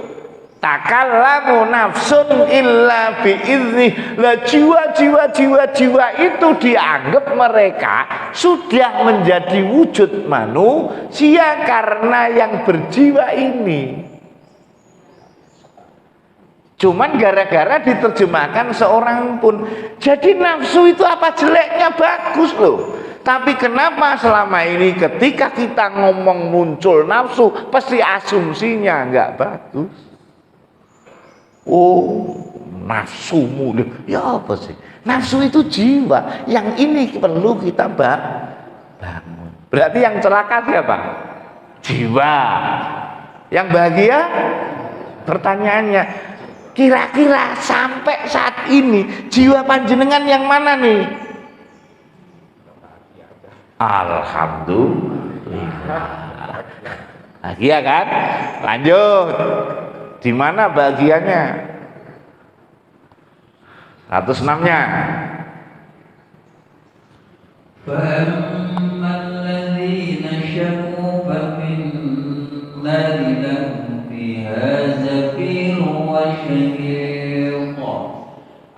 takallamu nafsun illa bi'izni. Lah jiwa itu dianggap mereka sudah menjadi wujud manusia karena yang berjiwa ini. Cuman gara-gara diterjemahkan seorang pun. Jadi nafsu itu apa jeleknya bagus loh. Tapi kenapa selama ini ketika kita ngomong muncul nafsu pasti asumsinya nggak bagus. Oh nafsumu, ya apa sih? Nafsu itu jiwa. Yang ini perlu kita bangun. Berarti yang celaka siapa? Jiwa. Yang bahagia? Pertanyaannya, kira-kira sampai saat ini jiwa panjenengan yang mana nih? Alhamdulillah. Bahagia kan? Lanjut. Di mana bahagianya? 106-nya. فَأَمَّا الَّذِينَ شَقُوا فَفِي النَّارِ لَهُمْ فِيهَا زَفِيرٌ وَشَهِيقٌ.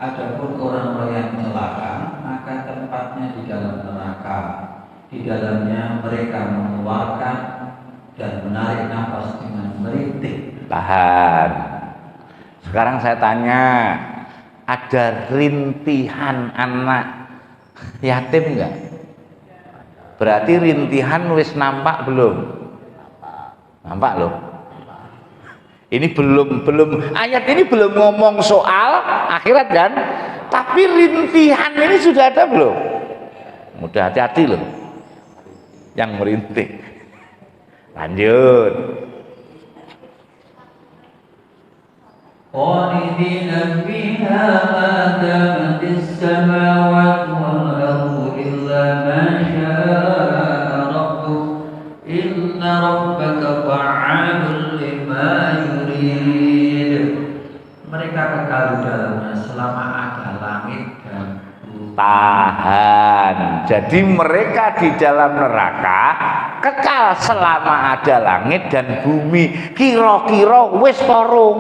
Adapun orang-orang yang celaka, maka tempatnya di dalam neraka. Di dalamnya mereka mengeluarkan dan menarik nafas dengan merintih. Tahan. Sekarang saya tanya, ada rintihan anak yatim enggak? Berarti rintihan wis nampak belum? Nampak loh. Ini belum ayat ini belum ngomong soal akhirat kan? Tapi rintihan ini sudah ada belum? Mudah hati-hati loh. Yang merintih. Lanjut. Khalidina fiha ma damatis samawati wal ardu illa ma syaa rabbuk inna rabbaka fa'alun lima yurid. Mereka kekal di dalamnya selama ada langit dan bumi. Tahan. Jadi mereka di dalam neraka kekal selama ada langit dan bumi. Kira-kira wis torung.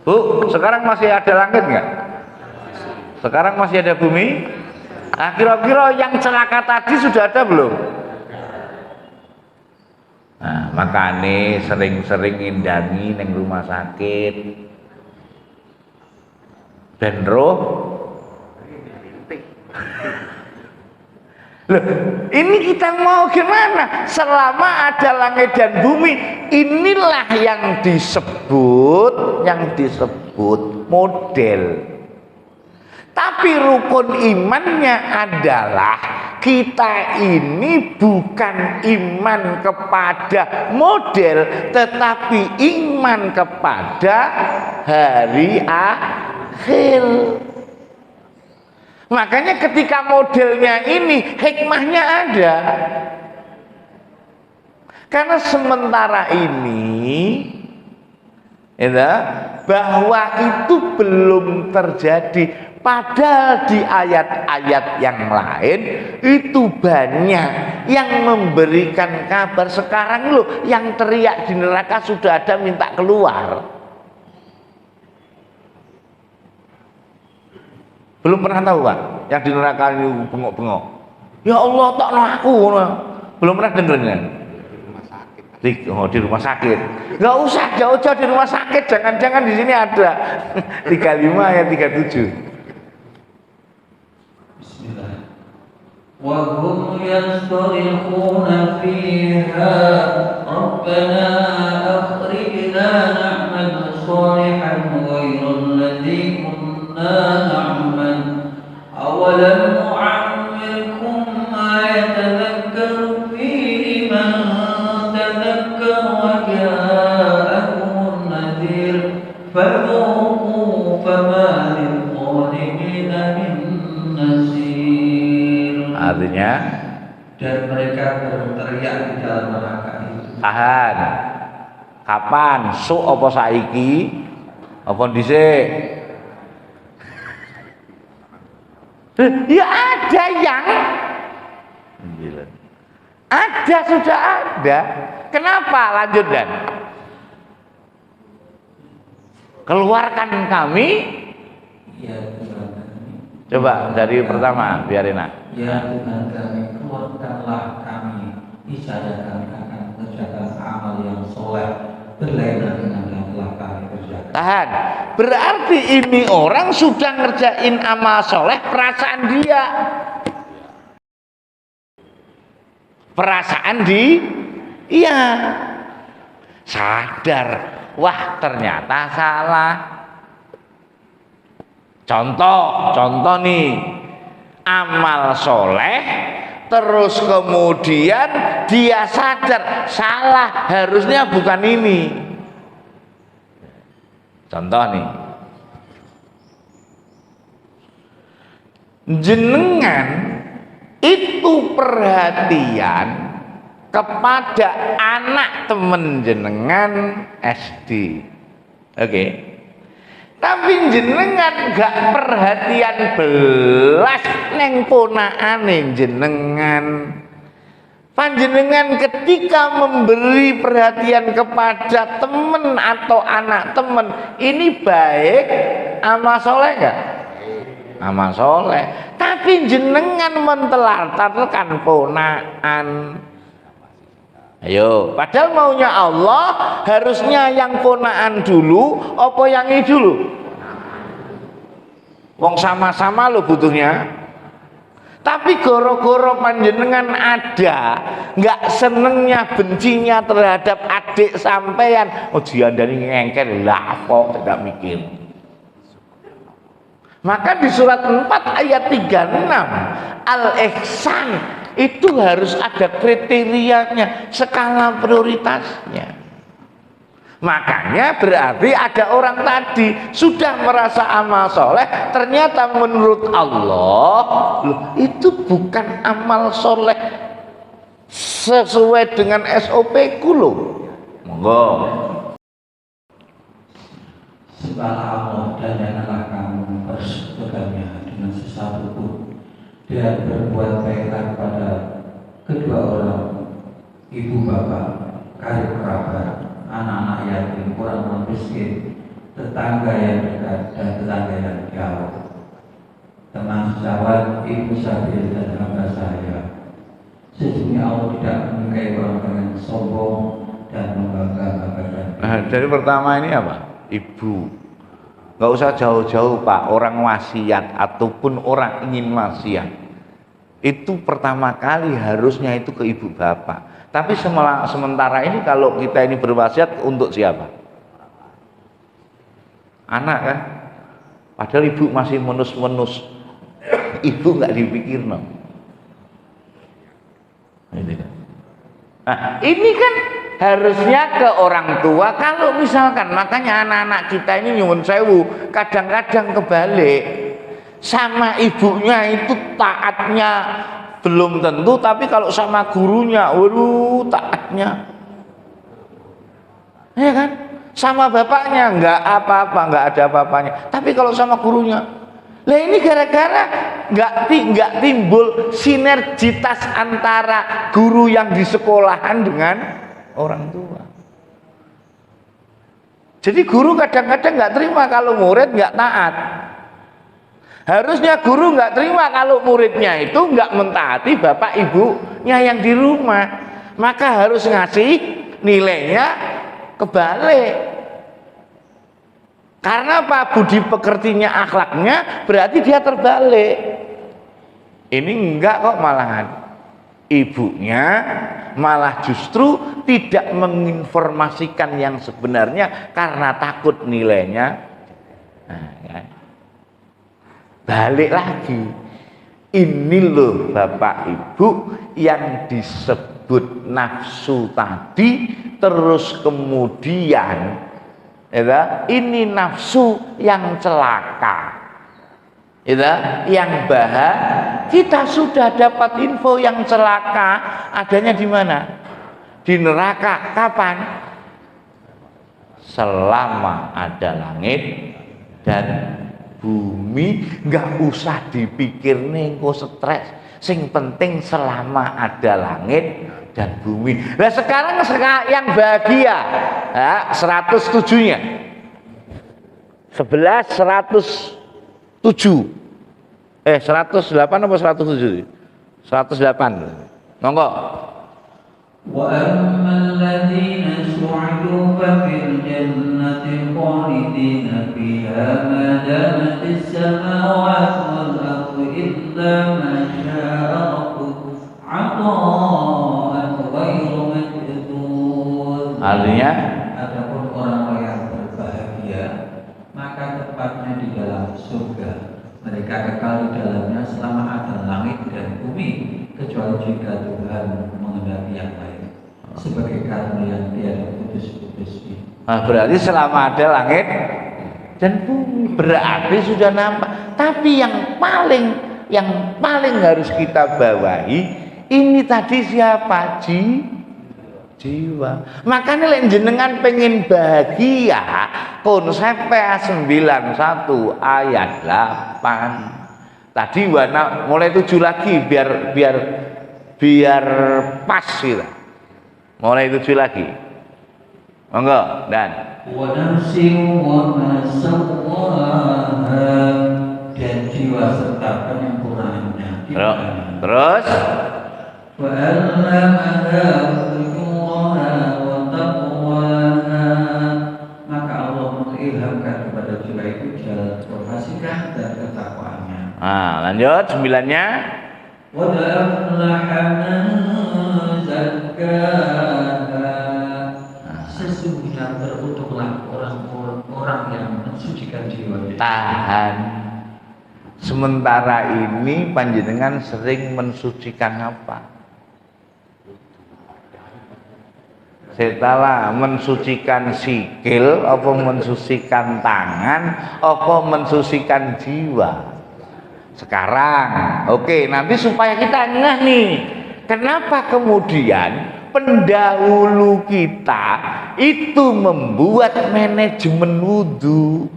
Bu, sekarang masih ada langit nggak? Sekarang masih ada bumi? Nah, kira-kira yang celaka tadi sudah ada belum? Nah, makanya sering-sering ngindangi neng rumah sakit. Ben roh. Loh, ini kita mau gimana? Selama ada langit dan bumi, inilah yang disebut model. Tapi rukun imannya adalah kita ini bukan iman kepada model, tetapi iman kepada hari akhir. Makanya ketika modelnya ini hikmahnya ada. Karena sementara ini ya, bahwa itu belum terjadi. Padahal di ayat-ayat yang lain itu banyak yang memberikan kabar. Sekarang loh yang teriak di neraka sudah ada minta keluar. Belum pernah tahu Pak, yang di neraka ini bengok-bengok. Ya Allah, takno aku. Belum pernah dengar kan? Di rumah sakit. Nggak usah jauh-jauh di rumah sakit, jangan-jangan di sini ada. 35 ayat 37. Bismillah. Wa hum yastarihuna fiha Rabbana akhrijna na'mal salihan ghayra alladhi kunna na'mal awalam nu'ammirkum ma yatadhakkaru fihi man tadhakkara wa ja'akum an-nadhir fadhuqu fama lidh-dhalimina min nasir. Artinya Dan mereka berteriak di dalam neraka itu. tahan. Kapan? Su apa saiki? Apa dhisik? Ya ada yang ada, sudah ada. Kenapa? Lanjut dan keluarkan kami. Ya Tuhan kami. Coba dari pertama biarin nak. Ya Tuhan kami, keluarkanlah kami. Niscaya kami akan mengerjakan amal yang soleh berlainan dengan yang telah kami kerjakan. Tahan. Berarti ini orang sudah ngerjain amal soleh, perasaan dia. Perasaan iya. Sadar, wah ternyata salah. Contoh nih, amal soleh, terus kemudian dia sadar salah, harusnya bukan ini. Contoh nih, jenengan itu perhatian kepada anak temen jenengan SD, oke. Tapi jenengan gak perhatian belas neng ponakane jenengan. Panjenengan ketika memberi perhatian kepada temen atau anak temen, ini baik amal soleh gak? Amal soleh. Tapi jenengan mentelantarkan ponakan. Ayo, padahal maunya Allah harusnya yang ponaan dulu, apa yang ini dulu? Wong sama-sama lo butuhnya. Tapi goro-goro panjenengan ada, nggak senengnya, bencinya terhadap adik sampean. Oh diandani ngengkel, lah kok tidak mikir. Maka di surat 4 ayat 36 Al-Ihsan itu harus ada kriterianya, skala prioritasnya. Makanya berarti ada orang tadi sudah merasa amal soleh, ternyata menurut Allah loh, itu bukan amal soleh sesuai dengan SOP ku loh. Monggo. Sembahlah Allah dan janganlah kamu bersekutukannya dengan sesuatu pun, dan berbuat baiklah kepada kedua orang, ibu bapak, karib kerabat, anak-anak yatim, orang miskin, tetangga yang dekat dan tetangga yang jauh. teman sejawat, ibu Sabil dan hamba saya. Sesungguhnya Allah tidak menyukai orang dengan sombong dan membangga-banggakan. Nah, jadi pertama ini apa? Ibu. Nggak usah jauh-jauh Pak, orang wasiat ataupun orang ingin wasiat. Itu pertama kali harusnya itu ke ibu bapak. Tapi sementara ini kalau kita ini berwasiat untuk siapa? Anak kan? Padahal ibu masih menus-menus. Ibu nggak dipikir no. Nah, ini kan harusnya ke orang tua. Kalau misalkan, makanya anak-anak kita ini nyuwun sewu, kadang-kadang kebalik, sama ibunya itu taatnya belum tentu, tapi kalau sama gurunya, waduh taatnya, ya kan? Sama bapaknya nggak apa-apa, nggak ada apa-apanya, tapi kalau sama gurunya, lah ini gara-gara nggak timbul sinergitas antara guru yang di sekolahan dengan orang tua. Jadi guru kadang-kadang nggak terima kalau murid nggak taat. Harusnya guru nggak terima kalau muridnya itu nggak mentaati bapak ibunya yang di rumah. Maka harus ngasih nilainya kebalik. Karena apa? Budi pekertinya, akhlaknya berarti dia terbalik. Ini enggak kok, malahan ibunya malah justru tidak menginformasikan yang sebenarnya karena takut nilainya. Nah, kan? Balik lagi, ini loh Bapak Ibu yang disebut nafsu tadi, terus kemudian ya, ini nafsu yang celaka, ya, yang bahaya. Kita sudah dapat info yang celaka adanya di mana? Di neraka. Kapan? Selama ada langit dan bumi. Nggak usah dipikir nih, kok stres. Sing penting selama ada langit dan bumi. Nah sekarang yang bahagia ya, 107-nya 11 107 108 apa 107? 108 monggo. وَأَمَّا الَّذِينَ سُعِدُوا فَفِي الْجَنَّةِ خَالِدِينَ فِيهَا مَا دَامَتِ السَّمَاوَاتُ وَالْأَرْضُ إِلَّا مَا شَاءَ رَبُّكَ عَطَاءً غَيْرَ مَجْذُوذٍ. Artinya, adapun orang yang berbahagia maka tepatnya di dalam surga. Mereka kekal di dalamnya selama ada langit dan bumi, kecuali jika Tuhan menghendaki yang lain. Sebagai karunia yang tiada putus-putusnya. Nah, berarti selama ada langit dan bumi, berarti sudah nampak. Tapi yang paling harus kita bawahi ini tadi siapa? Jiwa. Makanya lek jenengan pengen bahagia, konsep PA 91 ayat 8. Tadi warna mulai 7 lagi biar pas gitu. Mulai 7 lagi. Monggo, dan Wa nafsin wa ma sawwaha, dan jiwa serta penyempurnaannya. Terus Wa allamaha fujuraha wa taqwaha, maka Allah mengilhamkan kepada jiwa itu jalan kefasikan dan ketakwaannya. nah, lanjut 9-nya. Wa aflaha man zakkaha, sesungguhnya beruntunglah orang yang mensucikan jiwa. Tahan. Sementara ini panjenengan sering mensucikan apa? Setelah mensucikan sikil, apa mensucikan tangan, apa mensucikan jiwa. Sekarang, oke, nanti supaya kita ngeh nih, kenapa kemudian pendahulu kita itu membuat manajemen wudhu.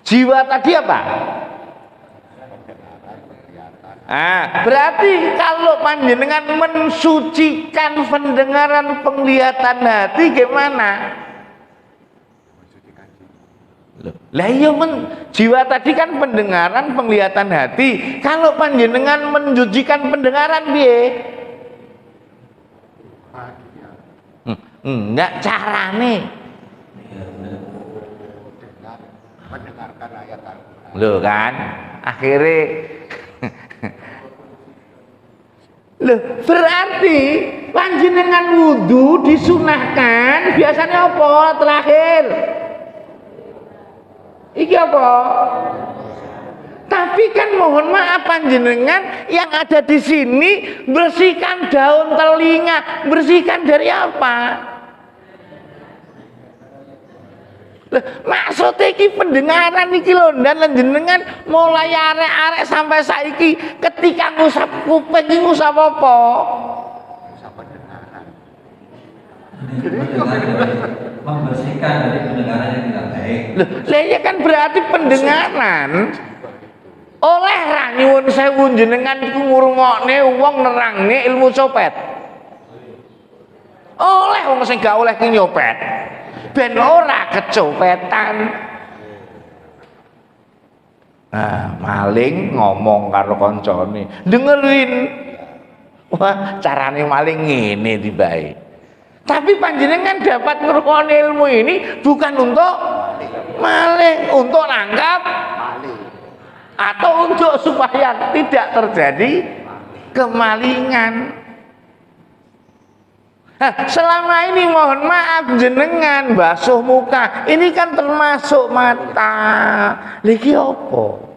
Jiwa tadi apa? Nah, berarti kalau panjenengan mensucikan pendengaran, penglihatan hati gimana? mensucikan jiwa. Loh, Lah iya jiwa tadi kan pendengaran, penglihatan hati. Kalau panjenengan menjujikan pendengaran piye? Enggak carane. Mendengarkan ayat Al-Quran. Loh kan, akhirnya loh, berarti panjenengan wudu disunahkan biasanya apa terakhir? Iki apa? Tapi kan mohon maaf panjenengan yang ada di sini bersihkan daun telinga, bersihkan dari apa? Maksudnya iki pendengaran iki lho, dan jenengan mulai arek-arek sampai saiki ketika ngusap kuping iki ngusap apa? Ngusap pendengaran. Membersihkan dari pendengaran yang tidak baik. Lah ya kan berarti pendengaran oleh ra nyuwun sewu jenengan iku ngrungokne wong nerangne ilmu copet. Oleh wong sing gak oleh ki nyopet. Ben ora kecopetan. Nah, maling ngomong karo koncone, dengerin. Wah, carane maling ngene tibae. Tapi panjenengan dapat ngrungokne ilmu ini bukan untuk maling, untuk nangkap Maling. atau untuk supaya tidak terjadi kemalingan. Nah, selama ini mohon maaf jenengan basuh muka, ini kan termasuk mata. Lagi apa?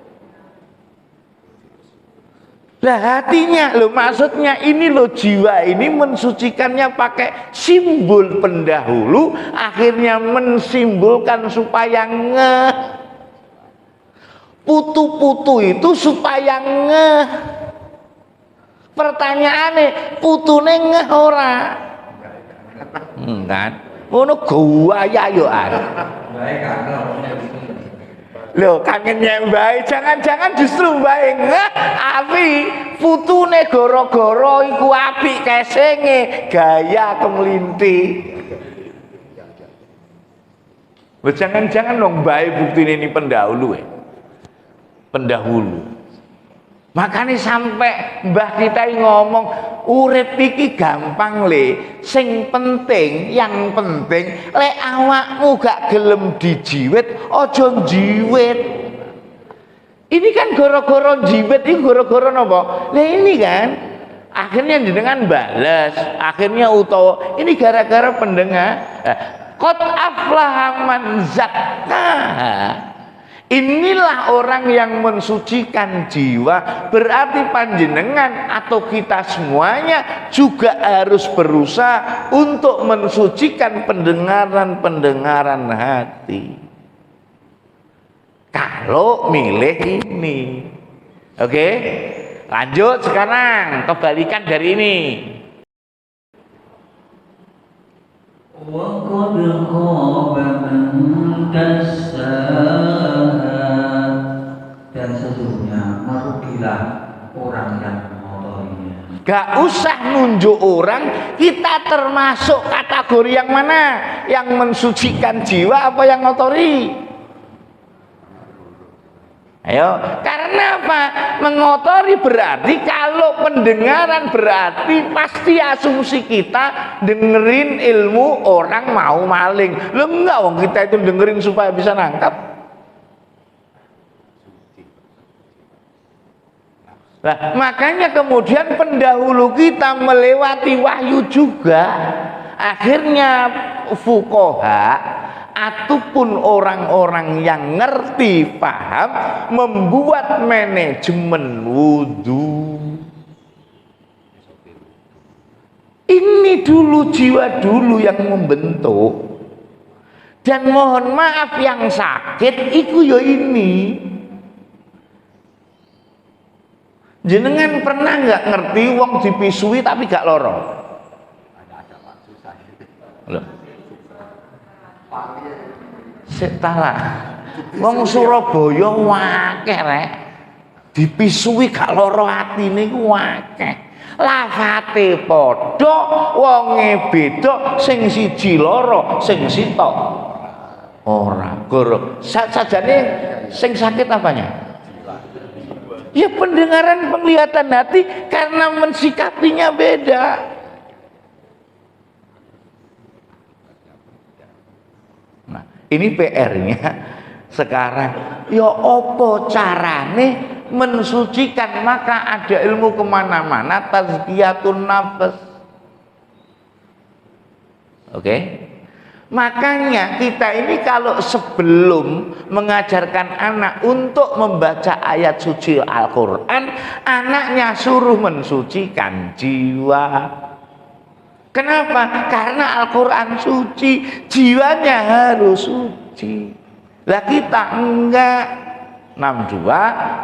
Lah hatinya, lo maksudnya ini lo jiwa ini mensucikannya pakai simbol pendahulu, akhirnya mensimbolkan supaya ngeh. Putu-putu itu supaya ngeh. Pertanyaannya, putune ngeh ora? Kan? Ngono gaya yo an. Baik kangen. Loh, kangennya baik, jangan-jangan justru baik ngeh api putune goro-goro iku apik kesenge gaya kemelinti. Loh, jangan-jangan dong baik bukti ini pendahulu pendahulu. Makanya sampai mbah kita ngomong urip iki gampang le, sing penting, yang penting lek awakmu gak gelem dijiwit, aja jiwit. Ini kan goro-goro jiwit, ini goro-goro napa? Lah ini kan akhirnya jenengan balas, akhirnya utawa ini gara-gara pendengar. Qad aflaha man zakkaha. Inilah orang yang mensucikan jiwa. Berarti panjenengan atau kita semuanya juga harus berusaha untuk mensucikan pendengaran-pendengaran hati. Kalau milih ini. Oke? Lanjut sekarang, kebalikan dari ini. وَقَدْ خَابَ مَنْ دَسَّاهَا. Dan sesungguhnya merugilah orang yang mengotorinya. Gak usah nunjuk orang, kita termasuk kategori yang mana? Yang mensucikan jiwa apa yang ngotori? Ayo, karena apa? Mengotori berarti kalau pendengaran berarti pasti asumsi kita dengerin ilmu orang mau maling. Lo enggak, wong kita itu dengerin supaya bisa nangkap. Nah, makanya kemudian pendahulu kita melewati wahyu juga. Akhirnya fuqaha ataupun orang-orang yang ngerti paham membuat manajemen wudu. Ini dulu jiwa dulu yang membentuk. Dan mohon maaf yang sakit iku ya ini. Jenengan pernah nggak ngerti wong dipisui tapi gak loro? Ada Pak susah. Loh. Setala. Wong Surabaya wakeh rek. Dipisui gak loro atine iku wakeh. Lafate padha, wonge beda, sing siji loro, sing sitok Ora, goro. Sajane sing sakit apanya? Ya pendengaran, penglihatan hati, karena mensikapinya beda. Nah, ini PR-nya sekarang. Ya opo carane mensucikan? Maka ada ilmu kemana-mana, tazkiyatun nafas. Oke? Makanya kita ini kalau sebelum mengajarkan anak untuk membaca ayat suci Al-Quran, anaknya suruh mensucikan jiwa. Kenapa? Karena Al-Quran suci, jiwanya harus suci. Lah kita enggak. 62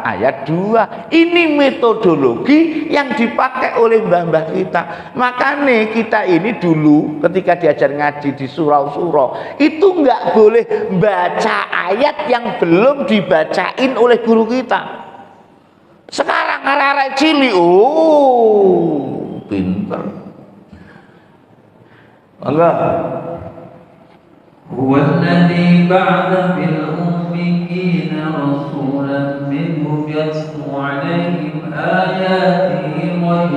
ayat 2. Ini metodologi yang dipakai oleh mbah-mbah kita. Makanya kita ini dulu ketika diajar ngaji di surau-surau itu enggak boleh baca ayat yang belum dibacain oleh guru kita. Sekarang arek-arek cilik, pinter. Enggak. Huwallazi ba'atha fil ummiyina rasulan minhum yatlu 'alaihim ayatihi wa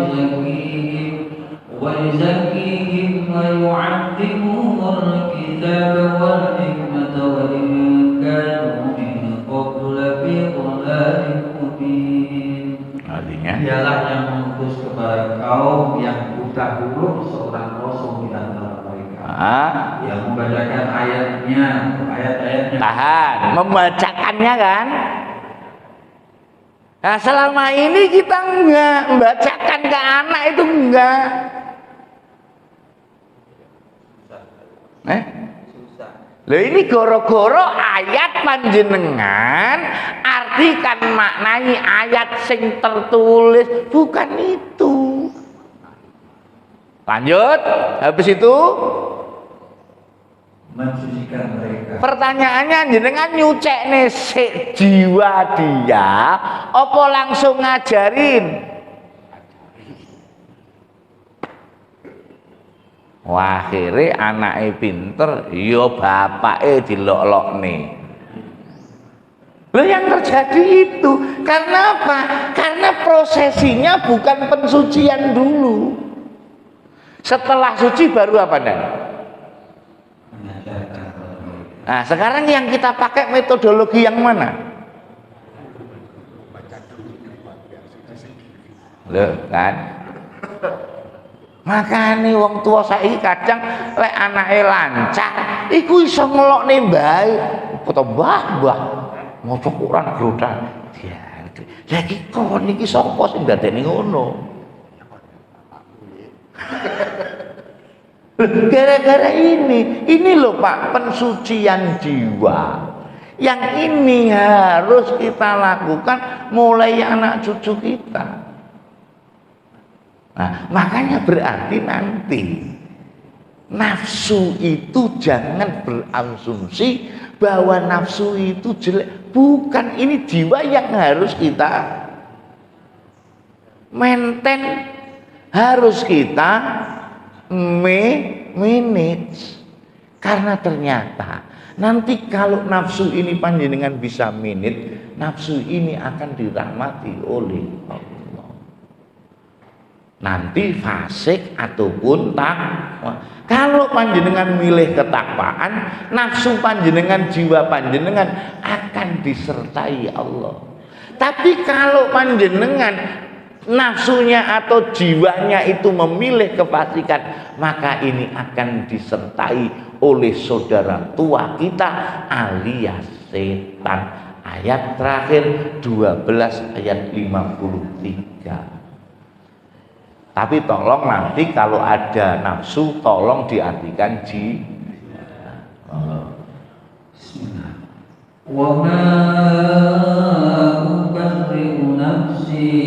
yuzakkihim wa yu'allimuhumul kitaba wal hikmata wa in kanu min qablu lafi dhalalin mubin. Artinya Dialah yang mengutus kepada kaum yang dahulu seorang rasul di antara yang membacakan ayat-ayatnya. Tahan, membacakannya kan? Nah, selama ini kita enggak membacakan ke anak itu enggak. Loh ini goro-goro ayat panjenengan artikan maknai ayat sing tertulis, bukan itu. Lanjut, habis itu mensucikan mereka. Pertanyaannya, jenengan nyucekne sik jiwa dia apa langsung ngajarin? Wah, akhirnya anaknya pinter, ya bapaknya dilok-lokne. Loh yang terjadi itu karena apa? Karena prosesinya bukan pensucian dulu. Setelah suci baru apa dan? Nah, sekarang yang kita pakai metodologi yang mana? Loh, kan? Makane wong tua saiki kadang lek anake lancar, iku iso ngelokne mbae. Kota mbah maca Quran grodan. Lah iki kon iki sapa sing dadeni ngono? Gara-gara ini loh Pak, pensucian jiwa yang ini harus kita lakukan mulai anak cucu kita. Nah, makanya berarti nanti nafsu itu jangan berasumsi bahwa nafsu itu jelek. Bukan, ini jiwa yang harus kita maintain, harus kita manage. Karena ternyata nanti kalau nafsu ini panjenengan bisa manage, nafsu ini akan dirahmati oleh Allah. Nanti fasik ataupun takwa. Kalau panjenengan milih ketakwaan, nafsu panjenengan, jiwa panjenengan akan disertai Allah. Tapi kalau panjenengan nafsunya atau jiwanya itu memilih kefasikan, maka ini akan disertai oleh saudara tua kita alias setan. Ayat terakhir 12 ayat 53. Tapi tolong nanti kalau ada nafsu tolong diartikan Bismillah. Wa ma ubarri'u nafsi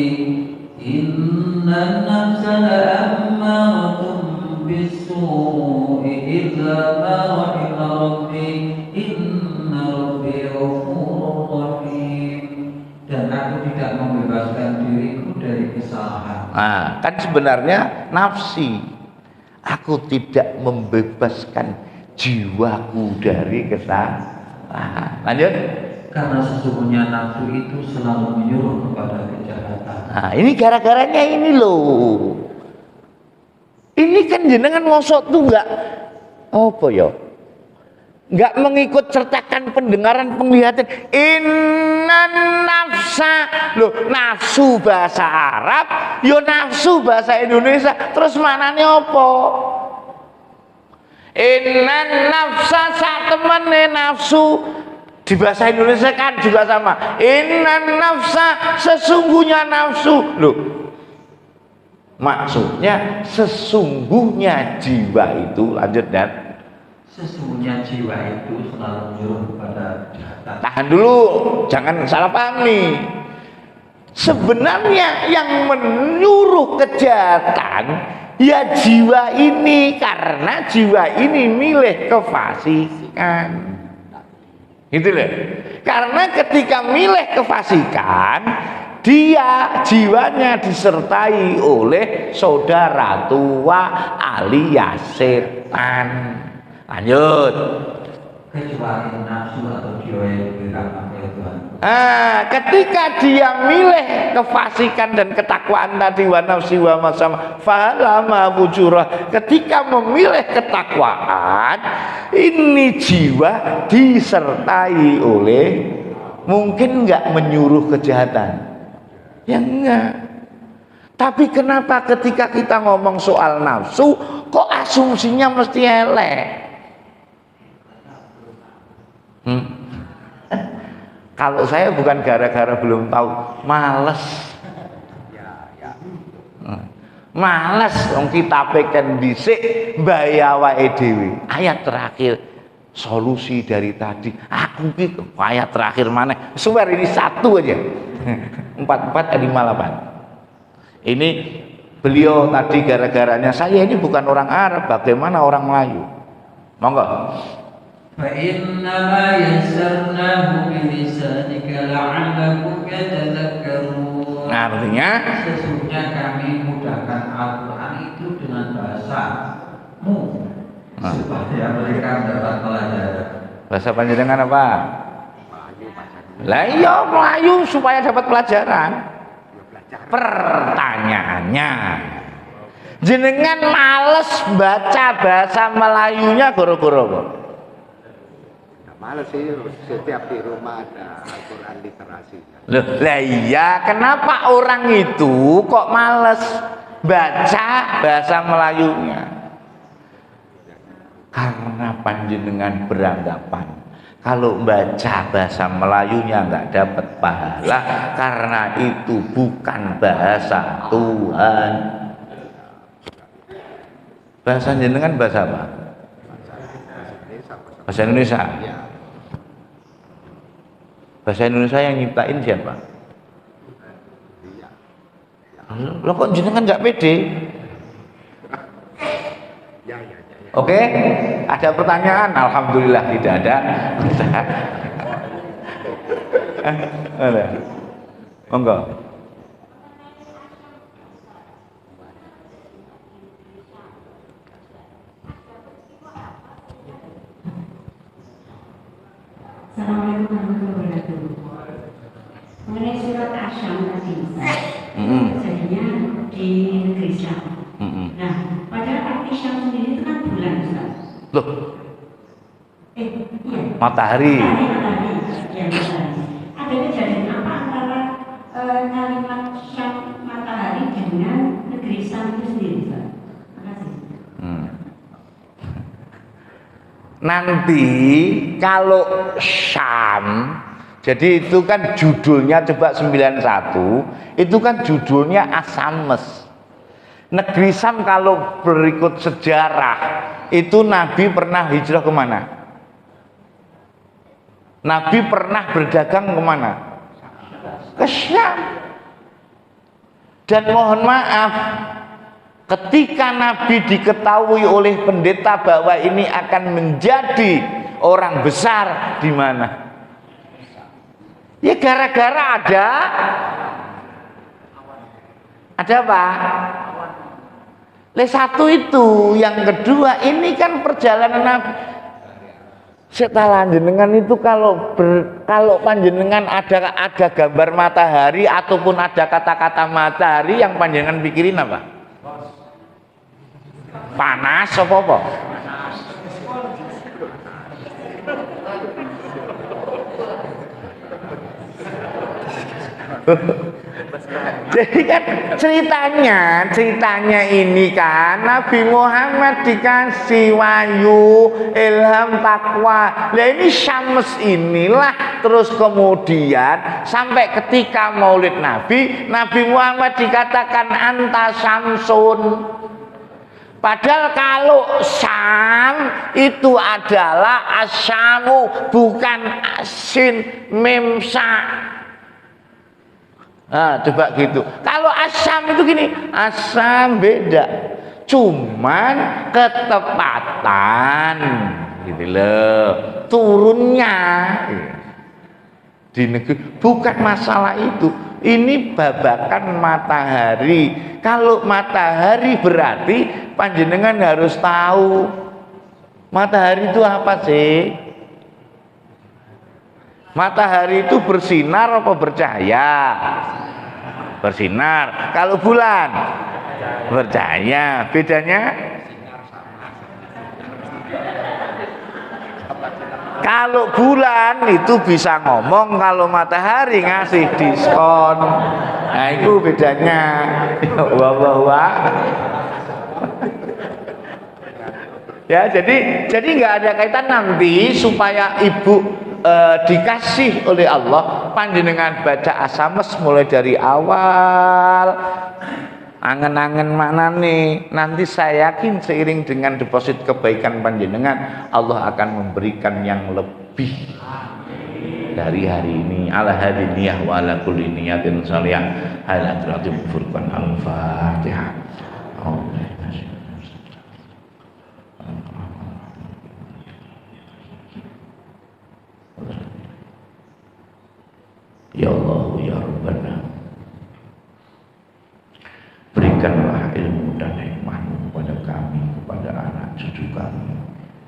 inna nafsa la'ammaratun bis-su'i illa ma rahima rabbi inna rabbi ghafurur rahim. Dan aku tidak membebaskan diriku dari kesalahan. Nah, kan sebenarnya nafsi. Aku tidak membebaskan jiwaku dari kesalahan. Lanjut. Karena sesungguhnya nafsu itu selalu menyuruh kepada kejahatan. Nah, ini gara-garanya ini loh. Ini kan jenengan ngosok tuh enggak apa ya? Enggak mengikut sertakan pendengaran penglihatan. Innan nafsa. Loh, nafsu bahasa Arab, yo nafsu bahasa Indonesia. Terus manane apa? Innan nafsa sak temene nafsu. Di bahasa Indonesia kan juga sama. Innan nafsa, sesungguhnya nafsu. Loh, maksudnya sesungguhnya jiwa itu, lanjut dan Sesungguhnya jiwa itu selalu menyuruh kepada kejahatan. tahan dulu, jangan salah paham nih. Sebenarnya yang menyuruh kejahatan ya jiwa ini, karena jiwa ini milih kefasikan. Gitu loh. Karena ketika milih kefasikan, dia jiwanya disertai oleh saudara tua alias setan. Lanjut. Kecuali nafsu atau jiwa yang diberikan oleh Tuhan. Ketika dia milih kefasikan dan ketakwaan tadi, wa nafsi wa masama falama fujurah, ketika memilih ketakwaan, ini jiwa disertai oleh, mungkin enggak menyuruh kejahatan, ya enggak. Tapi kenapa ketika kita ngomong soal nafsu kok asumsinya mesti elek? Kalau saya bukan gara-gara belum tahu, males. Males wong kitabe kan dhisik mbaya wae dhewe. Ayat terakhir solusi dari tadi. Aku ki ayat terakhir mana? Suwer ini satu aja. 44:58. Ini beliau tadi gara-garanya saya ini bukan orang Arab, bagaimana orang Melayu? Monggo. فَإِنَّمَا يَسَّرْنَاهُ بِلِسَانِكَ لَعَلَّهُمْ يَتَذَكَّرُونَ. Artinya sesungguhnya kami mudahkan Al-Quran itu dengan bahasamu supaya mereka mendapat pelajaran. Bahasa panjenengan apa? Lah iya Melayu supaya dapat pelajaran. Pertanyaannya, jenengan males baca bahasa Melayunya goro-goro kok? Males sih, setiap di rumah ada Al-Quran literasi. Loh, lah iya, kenapa orang itu kok males baca bahasa Melayunya? Karena panjenengan beranggapan kalau baca bahasa Melayunya nggak dapat pahala, karena itu bukan bahasa Tuhan. Bahasa jenengan bahasa apa? Bahasa Indonesia. Bahasa Indonesia yang nyiptain siapa? Lo kok jenengan nggak pede? Oke, ada pertanyaan? Alhamdulillah tidak ada. Ada. Monggo. Assalamualaikum warahmatullahi wabarakatuh. Mengenai surat Asyam tadi, jadinya di negeri Syam. Nah, pada arti Syam sendiri itu kan bulan, Ustaz. Loh, Iya. matahari. Matahari. Ya, matahari. Ada kejadian apa antara kalimat Syam matahari dengan negeri Syam itu sendiri, Ustaz? Terima kasih. Nanti kalau Syam, jadi itu kan judulnya coba 91, itu kan judulnya Asames. Negeri Syam kalau berikut sejarah itu Nabi pernah hijrah kemana? Nabi pernah berdagang kemana? Ke Syam. Dan mohon maaf, ketika Nabi diketahui oleh pendeta bahwa ini akan menjadi orang besar di mana? Ya gara-gara ada apa? Satu itu, yang kedua ini kan perjalanan Nabi. Setelah jenengan itu kalau panjenengan ada gambar matahari ataupun ada kata-kata matahari yang panjenengan pikirin apa? Panas apa? Jadi kan ceritanya ini kan Nabi Muhammad dikasih wahyu, ilham, takwa. Nah ini Syams inilah terus kemudian sampai ketika Maulid Nabi Muhammad dikatakan anta Syamsun. Padahal kalau Syam itu adalah asyamu, bukan asin mim sa. Nah, coba gitu. Kalau Asyam itu gini, Asyam beda, cuman ketepatan, gitu loh, turunnya di negeri. Bukan masalah itu. Ini babakan matahari. Kalau matahari berarti panjenengan harus tahu matahari itu apa sih? Matahari itu bersinar apa bercahaya? Bersinar. Kalau bulan bercahaya. Bedanya? Kalau bulan itu bisa ngomong, kalau matahari ngasih diskon. Nah itu bedanya. Wah. Ya, jadi nggak ada kaitan nanti supaya ibu dikasih oleh Allah panjenengan baca asames mulai dari awal, angen-angen mana nih. Nanti saya yakin seiring dengan deposit kebaikan panjenengan Allah akan memberikan yang lebih dari hari ini. Ala hadiniyah wa ala kulli niyatin salihah ala hadratil furqan al-fatihah. Ya Allah, ya Rabbana, berikanlah ilmu dan hikmah-Mu kepada kami, kepada anak cucu kami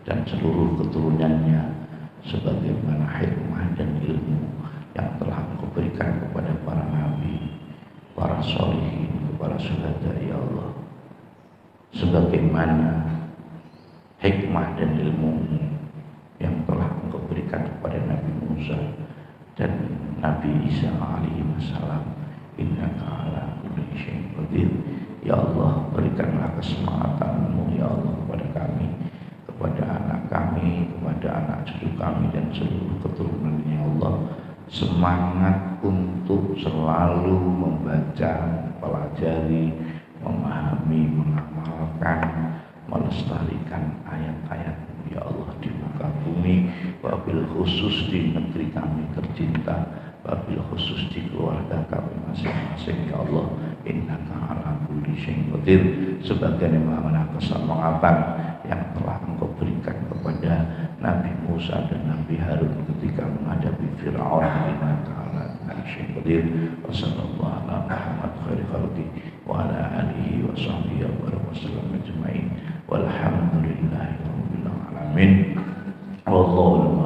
dan seluruh keturunannya, sebagaimana hikmah dan ilmu yang telah Engkau berikan kepada para nabi, para sholihin, kepada syuhada, ya Allah. Sebagaimana hikmah dan ilmu yang telah Engkau berikan kepada Nabi Musa dan Nabi Isa alaihi wassalam, innaka ala kulli syai'in qadir. Ya Allah, berikanlah kesemangatan-Mu ya Allah kepada kami, kepada anak kami, kepada anak cucu kami dan seluruh keturunannya ya Allah, semangat untuk selalu membaca, mempelajari, memahami, mengamalkan, melestarikan ayat-ayat-Mu ya Allah di muka bumi, wabil khusus di negeri kami tercinta, wabil khusus di keluarga kami masing-masing ya Allah. Innaka ala kulli syai'in qadir. Sebagaimana keselamatan yang telah Engkau berikan kepada Nabi Musa dan Nabi Harun ketika menghadapi Fir'aun, innaka ala kulli syai'in qadir. Wassallallahu ala Muhammad khairi khalqi wa ala alihi wa sahbihi wa sallam ajma'in. Walhamdulillahi rabbil alamin. Wallahu